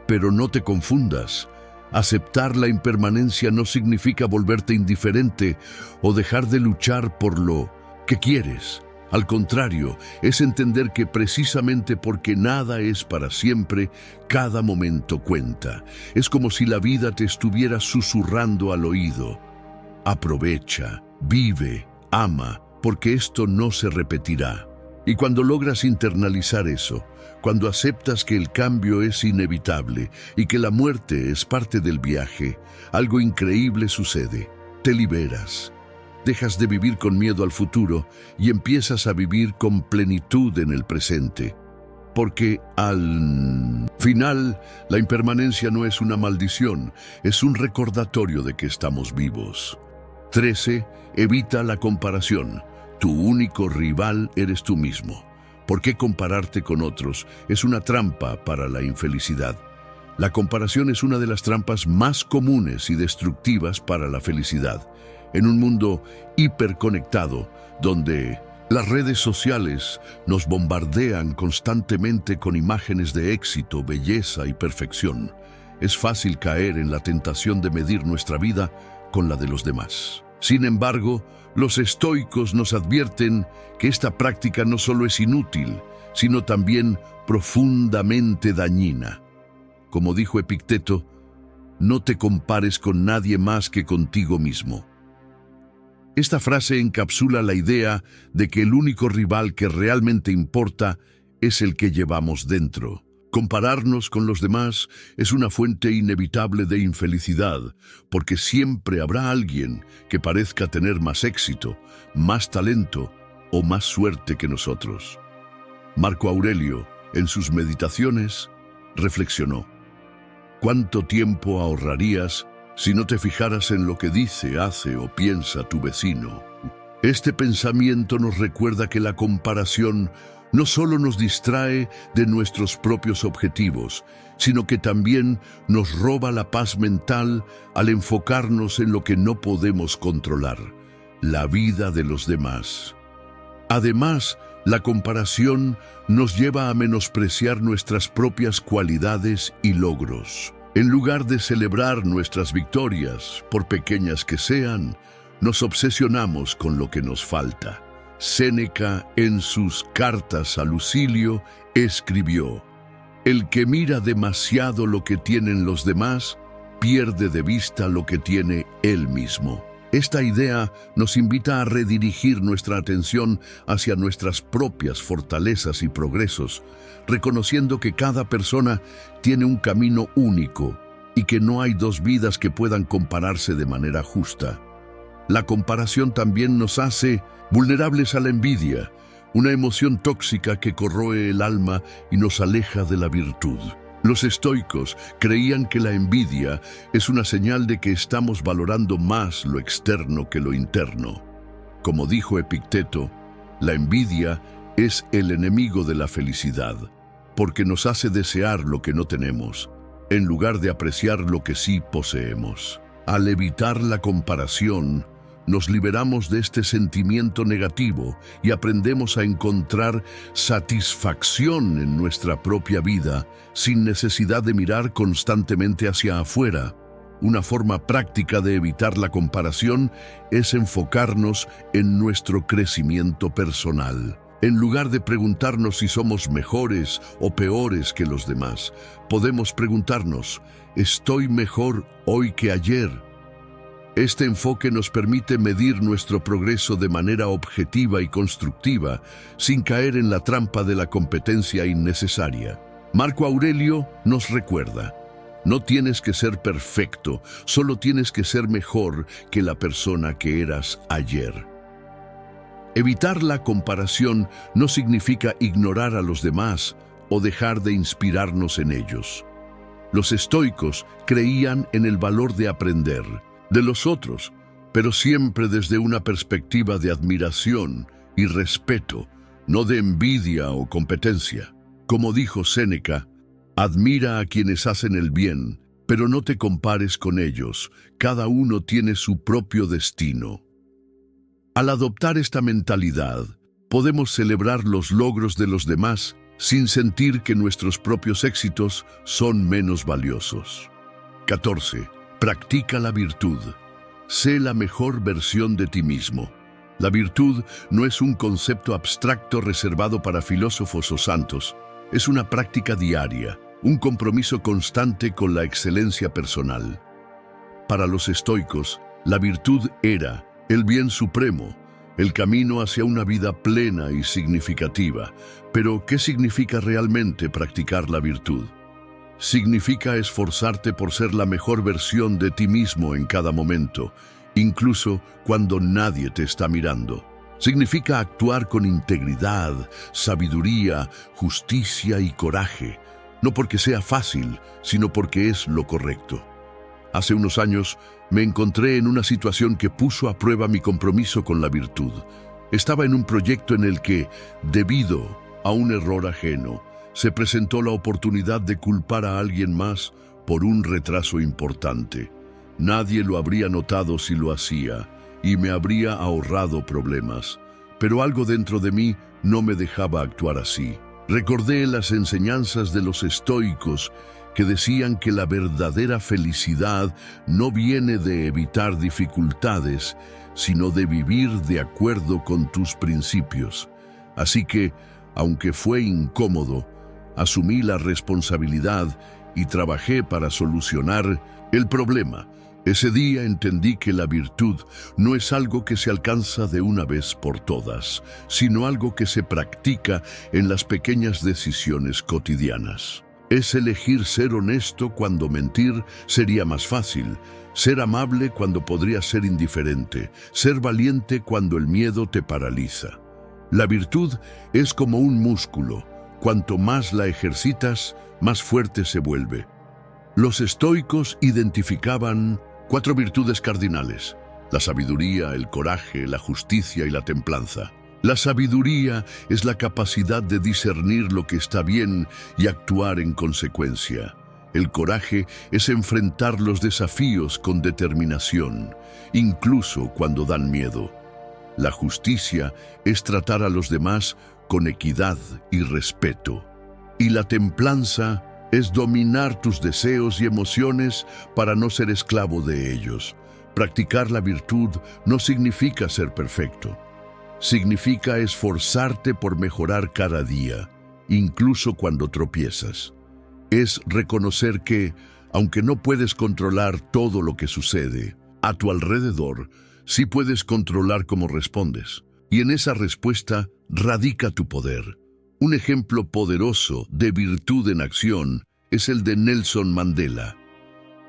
Pero no te confundas. Aceptar la impermanencia no significa volverte indiferente o dejar de luchar por lo que quieres. Al contrario, es entender que precisamente porque nada es para siempre, cada momento cuenta. Es como si la vida te estuviera susurrando al oído. Aprovecha, vive, ama, porque esto no se repetirá. Y cuando logras internalizar eso, cuando aceptas que el cambio es inevitable y que la muerte es parte del viaje, algo increíble sucede. Te liberas. Dejas de vivir con miedo al futuro y empiezas a vivir con plenitud en el presente. Porque al final, la impermanencia no es una maldición, es un recordatorio de que estamos vivos. 13. Evita la comparación. Tu único rival eres tú mismo. ¿Por qué compararte con otros? Es una trampa para la infelicidad. La comparación es una de las trampas más comunes y destructivas para la felicidad. En un mundo hiperconectado, donde las redes sociales nos bombardean constantemente con imágenes de éxito, belleza y perfección, es fácil caer en la tentación de medir nuestra vida con la de los demás. Sin embargo, los estoicos nos advierten que esta práctica no solo es inútil, sino también profundamente dañina. Como dijo Epicteto, no te compares con nadie más que contigo mismo. Esta frase encapsula la idea de que el único rival que realmente importa es el que llevamos dentro. Compararnos con los demás es una fuente inevitable de infelicidad, porque siempre habrá alguien que parezca tener más éxito, más talento o más suerte que nosotros. Marco Aurelio, en sus meditaciones, reflexionó: ¿cuánto tiempo ahorrarías si no te fijaras en lo que dice, hace o piensa tu vecino? Este pensamiento nos recuerda que la comparación no solo nos distrae de nuestros propios objetivos, sino que también nos roba la paz mental al enfocarnos en lo que no podemos controlar, la vida de los demás. Además, la comparación nos lleva a menospreciar nuestras propias cualidades y logros. En lugar de celebrar nuestras victorias, por pequeñas que sean, nos obsesionamos con lo que nos falta. Séneca, en sus cartas a Lucilio, escribió: el que mira demasiado lo que tienen los demás, pierde de vista lo que tiene él mismo. Esta idea nos invita a redirigir nuestra atención hacia nuestras propias fortalezas y progresos, reconociendo que cada persona tiene un camino único y que no hay dos vidas que puedan compararse de manera justa. La comparación también nos hace vulnerables a la envidia, una emoción tóxica que corroe el alma y nos aleja de la virtud. Los estoicos creían que la envidia es una señal de que estamos valorando más lo externo que lo interno. Como dijo Epicteto, la envidia es el enemigo de la felicidad, porque nos hace desear lo que no tenemos, en lugar de apreciar lo que sí poseemos. Al evitar la comparación, nos liberamos de este sentimiento negativo y aprendemos a encontrar satisfacción en nuestra propia vida sin necesidad de mirar constantemente hacia afuera. Una forma práctica de evitar la comparación es enfocarnos en nuestro crecimiento personal. En lugar de preguntarnos si somos mejores o peores que los demás, podemos preguntarnos: ¿estoy mejor hoy que ayer? Este enfoque nos permite medir nuestro progreso de manera objetiva y constructiva, sin caer en la trampa de la competencia innecesaria. Marco Aurelio nos recuerda: no tienes que ser perfecto, solo tienes que ser mejor que la persona que eras ayer. Evitar la comparación no significa ignorar a los demás o dejar de inspirarnos en ellos. Los estoicos creían en el valor de aprender de los otros, pero siempre desde una perspectiva de admiración y respeto, no de envidia o competencia. Como dijo Séneca, admira a quienes hacen el bien, pero no te compares con ellos, cada uno tiene su propio destino. Al adoptar esta mentalidad, podemos celebrar los logros de los demás sin sentir que nuestros propios éxitos son menos valiosos. 14. Practica la virtud. Sé la mejor versión de ti mismo. La virtud no es un concepto abstracto reservado para filósofos o santos. Es una práctica diaria, un compromiso constante con la excelencia personal. Para los estoicos, la virtud era el bien supremo, el camino hacia una vida plena y significativa. Pero, ¿qué significa realmente practicar la virtud? Significa esforzarte por ser la mejor versión de ti mismo en cada momento, incluso cuando nadie te está mirando. Significa actuar con integridad, sabiduría, justicia y coraje, no porque sea fácil, sino porque es lo correcto. Hace unos años me encontré en una situación que puso a prueba mi compromiso con la virtud. Estaba en un proyecto en el que, debido a un error ajeno, se presentó la oportunidad de culpar a alguien más por un retraso importante. Nadie lo habría notado si lo hacía y me habría ahorrado problemas, pero algo dentro de mí no me dejaba actuar así. Recordé las enseñanzas de los estoicos que decían que la verdadera felicidad no viene de evitar dificultades, sino de vivir de acuerdo con tus principios. Así que, aunque fue incómodo, asumí la responsabilidad y trabajé para solucionar el problema. Ese día entendí que la virtud no es algo que se alcanza de una vez por todas, sino algo que se practica en las pequeñas decisiones cotidianas. Es elegir ser honesto cuando mentir sería más fácil, ser amable cuando podría ser indiferente, ser valiente cuando el miedo te paraliza. La virtud es como un músculo. Cuanto más la ejercitas, más fuerte se vuelve. Los estoicos identificaban 4 virtudes cardinales: la sabiduría, el coraje, la justicia y la templanza. La sabiduría es la capacidad de discernir lo que está bien y actuar en consecuencia. El coraje es enfrentar los desafíos con determinación, incluso cuando dan miedo. La justicia es tratar a los demás con equidad y respeto. Y la templanza es dominar tus deseos y emociones para no ser esclavo de ellos. Practicar la virtud no significa ser perfecto. Significa esforzarte por mejorar cada día, incluso cuando tropiezas. Es reconocer que, aunque no puedes controlar todo lo que sucede a tu alrededor, sí puedes controlar cómo respondes. Y en esa respuesta radica tu poder. Un ejemplo poderoso de virtud en acción es el de Nelson Mandela.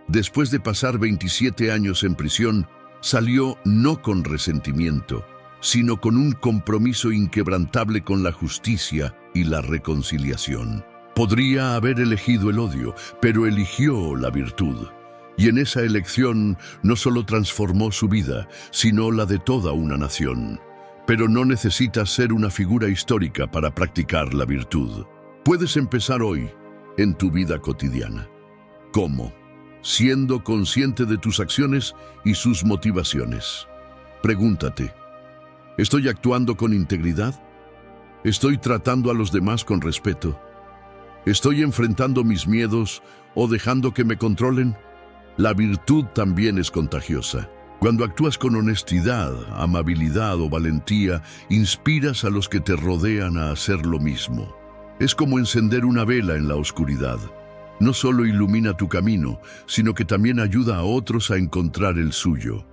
Después de pasar 27 años en prisión, salió no con resentimiento, sino con un compromiso inquebrantable con la justicia y la reconciliación. Podría haber elegido el odio, pero eligió la virtud. Y en esa elección no solo transformó su vida, sino la de toda una nación. Pero no necesitas ser una figura histórica para practicar la virtud. Puedes empezar hoy en tu vida cotidiana. ¿Cómo? Siendo consciente de tus acciones y sus motivaciones. Pregúntate: ¿estoy actuando con integridad? ¿Estoy tratando a los demás con respeto? ¿Estoy enfrentando mis miedos o dejando que me controlen? La virtud también es contagiosa. Cuando actúas con honestidad, amabilidad o valentía, inspiras a los que te rodean a hacer lo mismo. Es como encender una vela en la oscuridad. No solo ilumina tu camino, sino que también ayuda a otros a encontrar el suyo.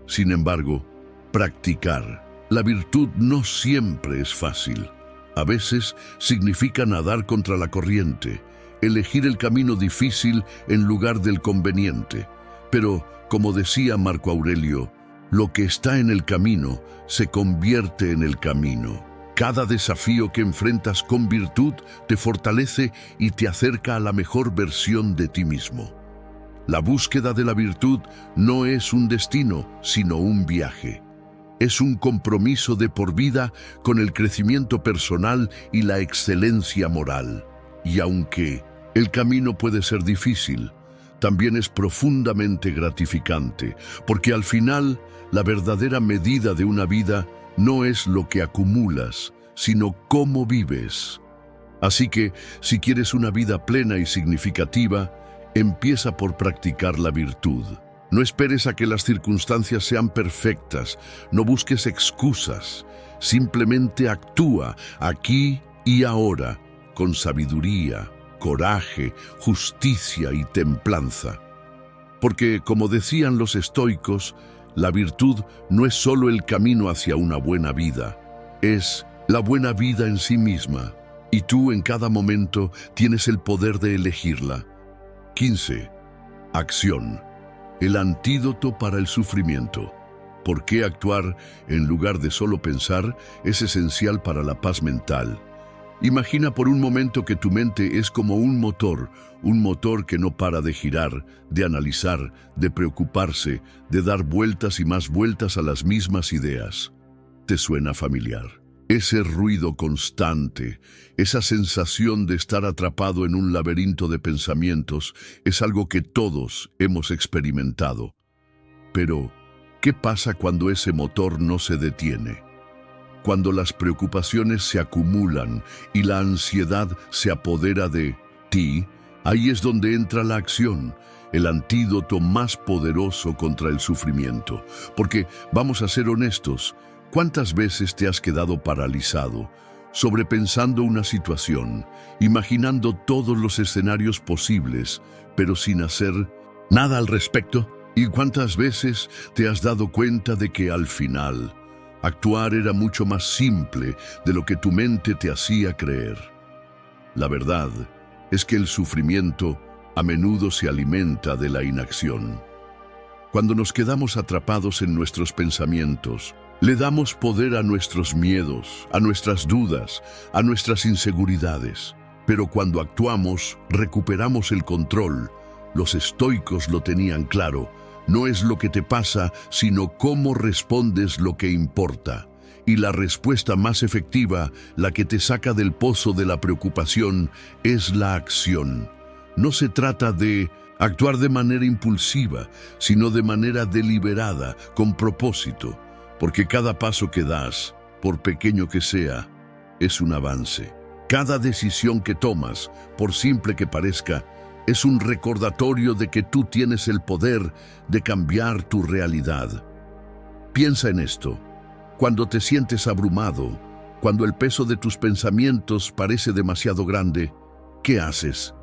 Sin embargo, practicar la virtud no siempre es fácil. A veces significa nadar contra la corriente, elegir el camino difícil en lugar del conveniente. Pero, como decía Marco Aurelio, lo que está en el camino se convierte en el camino. Cada desafío que enfrentas con virtud te fortalece y te acerca a la mejor versión de ti mismo. La búsqueda de la virtud no es un destino, sino un viaje. Es un compromiso de por vida con el crecimiento personal y la excelencia moral. Y aunque el camino puede ser difícil, también es profundamente gratificante, porque al final la verdadera medida de una vida no es lo que acumulas, sino cómo vives. Así que, si quieres una vida plena y significativa, empieza por practicar la virtud. No esperes a que las circunstancias sean perfectas, no busques excusas, simplemente actúa aquí y ahora, con sabiduría, coraje, justicia y templanza. Porque, como decían los estoicos, la virtud no es solo el camino hacia una buena vida, es la buena vida en sí misma, y tú en cada momento tienes el poder de elegirla. 15. Acción. El antídoto para el sufrimiento. ¿Por qué actuar en lugar de solo pensar es esencial para la paz mental? Imagina por un momento que tu mente es como un motor que no para de girar, de analizar, de preocuparse, de dar vueltas y más vueltas a las mismas ideas. ¿Te suena familiar? Ese ruido constante, esa sensación de estar atrapado en un laberinto de pensamientos, es algo que todos hemos experimentado. Pero, ¿qué pasa cuando ese motor no se detiene? Cuando las preocupaciones se acumulan y la ansiedad se apodera de ti, ahí es donde entra la acción, el antídoto más poderoso contra el sufrimiento. Porque, vamos a ser honestos, ¿cuántas veces te has quedado paralizado, sobrepensando una situación, imaginando todos los escenarios posibles, pero sin hacer nada al respecto? ¿Y cuántas veces te has dado cuenta de que al final actuar era mucho más simple de lo que tu mente te hacía creer? La verdad es que el sufrimiento a menudo se alimenta de la inacción. Cuando nos quedamos atrapados en nuestros pensamientos, le damos poder a nuestros miedos, a nuestras dudas, a nuestras inseguridades. Pero cuando actuamos, recuperamos el control. Los estoicos lo tenían claro. No es lo que te pasa, sino cómo respondes lo que importa. Y la respuesta más efectiva, la que te saca del pozo de la preocupación, es la acción. No se trata de actuar de manera impulsiva, sino de manera deliberada, con propósito. Porque cada paso que das, por pequeño que sea, es un avance. Cada decisión que tomas, por simple que parezca, es un recordatorio de que tú tienes el poder de cambiar tu realidad. Piensa en esto. Cuando te sientes abrumado, cuando el peso de tus pensamientos parece demasiado grande, ¿qué haces?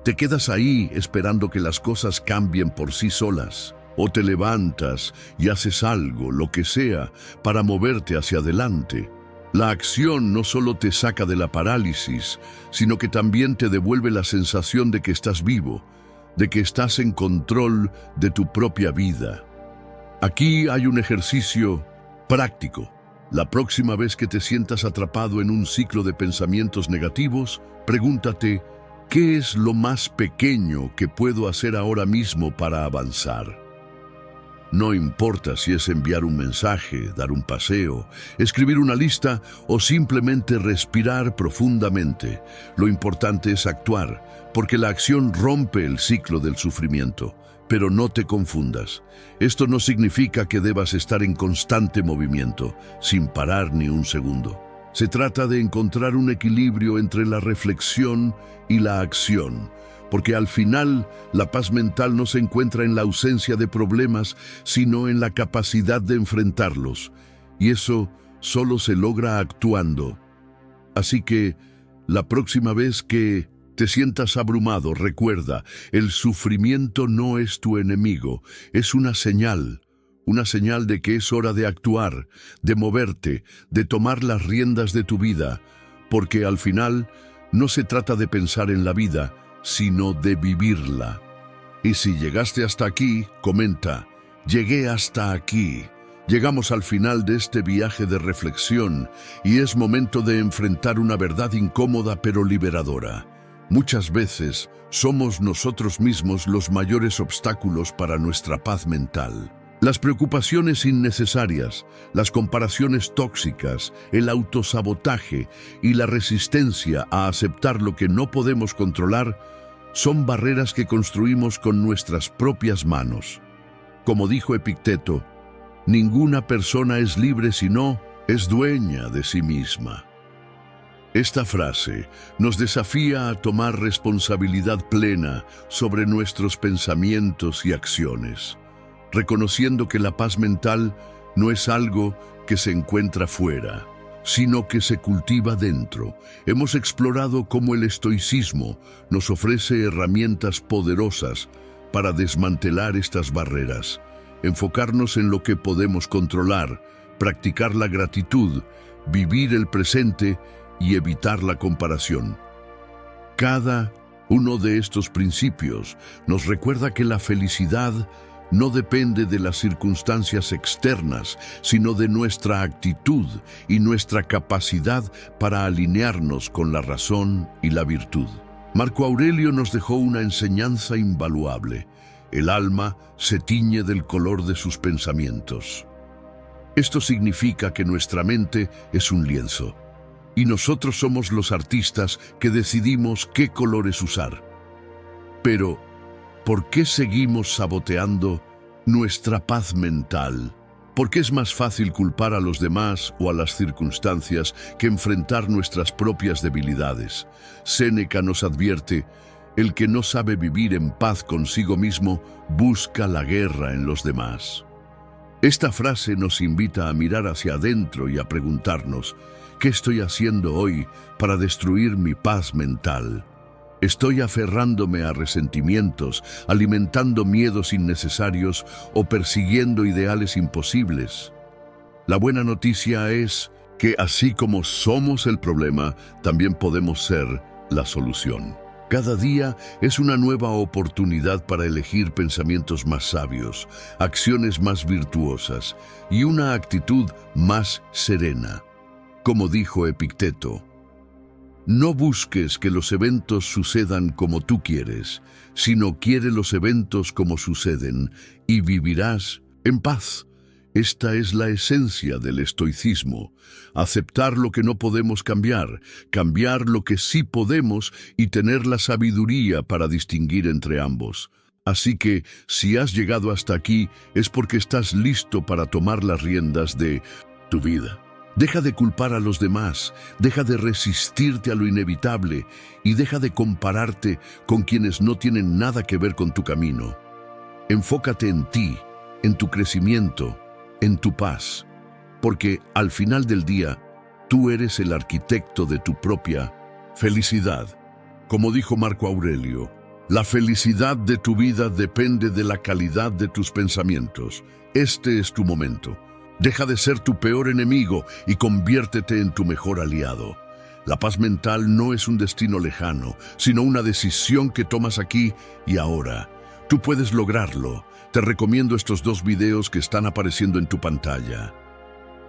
¿Te quedas ahí esperando que las cosas cambien por sí solas? ¿O te levantas y haces algo, lo que sea, para moverte hacia adelante? La acción no solo te saca de la parálisis, sino que también te devuelve la sensación de que estás vivo, de que estás en control de tu propia vida. Aquí hay un ejercicio práctico. La próxima vez que te sientas atrapado en un ciclo de pensamientos negativos, pregúntate, ¿qué es lo más pequeño que puedo hacer ahora mismo para avanzar? No importa si es enviar un mensaje, dar un paseo, escribir una lista o simplemente respirar profundamente. Lo importante es actuar, porque la acción rompe el ciclo del sufrimiento. Pero no te confundas. Esto no significa que debas estar en constante movimiento, sin parar ni un segundo. Se trata de encontrar un equilibrio entre la reflexión y la acción. Porque al final, la paz mental no se encuentra en la ausencia de problemas, sino en la capacidad de enfrentarlos. Y eso solo se logra actuando. Así que, la próxima vez que te sientas abrumado, recuerda, el sufrimiento no es tu enemigo, es una señal de que es hora de actuar, de moverte, de tomar las riendas de tu vida. Porque al final, no se trata de pensar en la vida, sino de vivirla. Y si llegaste hasta aquí, comenta, llegué hasta aquí. Llegamos al final de este viaje de reflexión y es momento de enfrentar una verdad incómoda pero liberadora. Muchas veces somos nosotros mismos los mayores obstáculos para nuestra paz mental. Las preocupaciones innecesarias, las comparaciones tóxicas, el autosabotaje y la resistencia a aceptar lo que no podemos controlar son barreras que construimos con nuestras propias manos. Como dijo Epicteto, ninguna persona es libre si no es dueña de sí misma. Esta frase nos desafía a tomar responsabilidad plena sobre nuestros pensamientos y acciones, reconociendo que la paz mental no es algo que se encuentra fuera, sino que se cultiva dentro. Hemos explorado cómo el estoicismo nos ofrece herramientas poderosas para desmantelar estas barreras, enfocarnos en lo que podemos controlar, practicar la gratitud, vivir el presente y evitar la comparación. Cada uno de estos principios nos recuerda que la felicidad no depende de las circunstancias externas, sino de nuestra actitud y nuestra capacidad para alinearnos con la razón y la virtud. Marco Aurelio nos dejó una enseñanza invaluable. El alma se tiñe del color de sus pensamientos. Esto significa que nuestra mente es un lienzo, y nosotros somos los artistas que decidimos qué colores usar. Pero, ¿por qué seguimos saboteando nuestra paz mental? ¿Por qué es más fácil culpar a los demás o a las circunstancias que enfrentar nuestras propias debilidades? Séneca nos advierte: el que no sabe vivir en paz consigo mismo busca la guerra en los demás. Esta frase nos invita a mirar hacia adentro y a preguntarnos: ¿qué estoy haciendo hoy para destruir mi paz mental? ¿Estoy aferrándome a resentimientos, alimentando miedos innecesarios o persiguiendo ideales imposibles? La buena noticia es que así como somos el problema, también podemos ser la solución. Cada día es una nueva oportunidad para elegir pensamientos más sabios, acciones más virtuosas y una actitud más serena. Como dijo Epicteto: no busques que los eventos sucedan como tú quieres, sino quiere los eventos como suceden y vivirás en paz. Esta es la esencia del estoicismo: aceptar lo que no podemos cambiar, cambiar lo que sí podemos y tener la sabiduría para distinguir entre ambos. Así que, si has llegado hasta aquí, es porque estás listo para tomar las riendas de tu vida. Deja de culpar a los demás, deja de resistirte a lo inevitable y deja de compararte con quienes no tienen nada que ver con tu camino. Enfócate en ti, en tu crecimiento, en tu paz, porque al final del día, tú eres el arquitecto de tu propia felicidad. Como dijo Marco Aurelio, la felicidad de tu vida depende de la calidad de tus pensamientos. Este es tu momento. Deja de ser tu peor enemigo y conviértete en tu mejor aliado. La paz mental no es un destino lejano, sino una decisión que tomas aquí y ahora. Tú puedes lograrlo. Te recomiendo estos 2 videos que están apareciendo en tu pantalla.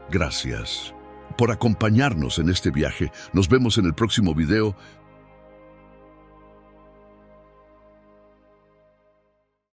Gracias por acompañarnos en este viaje. Nos vemos en el próximo video.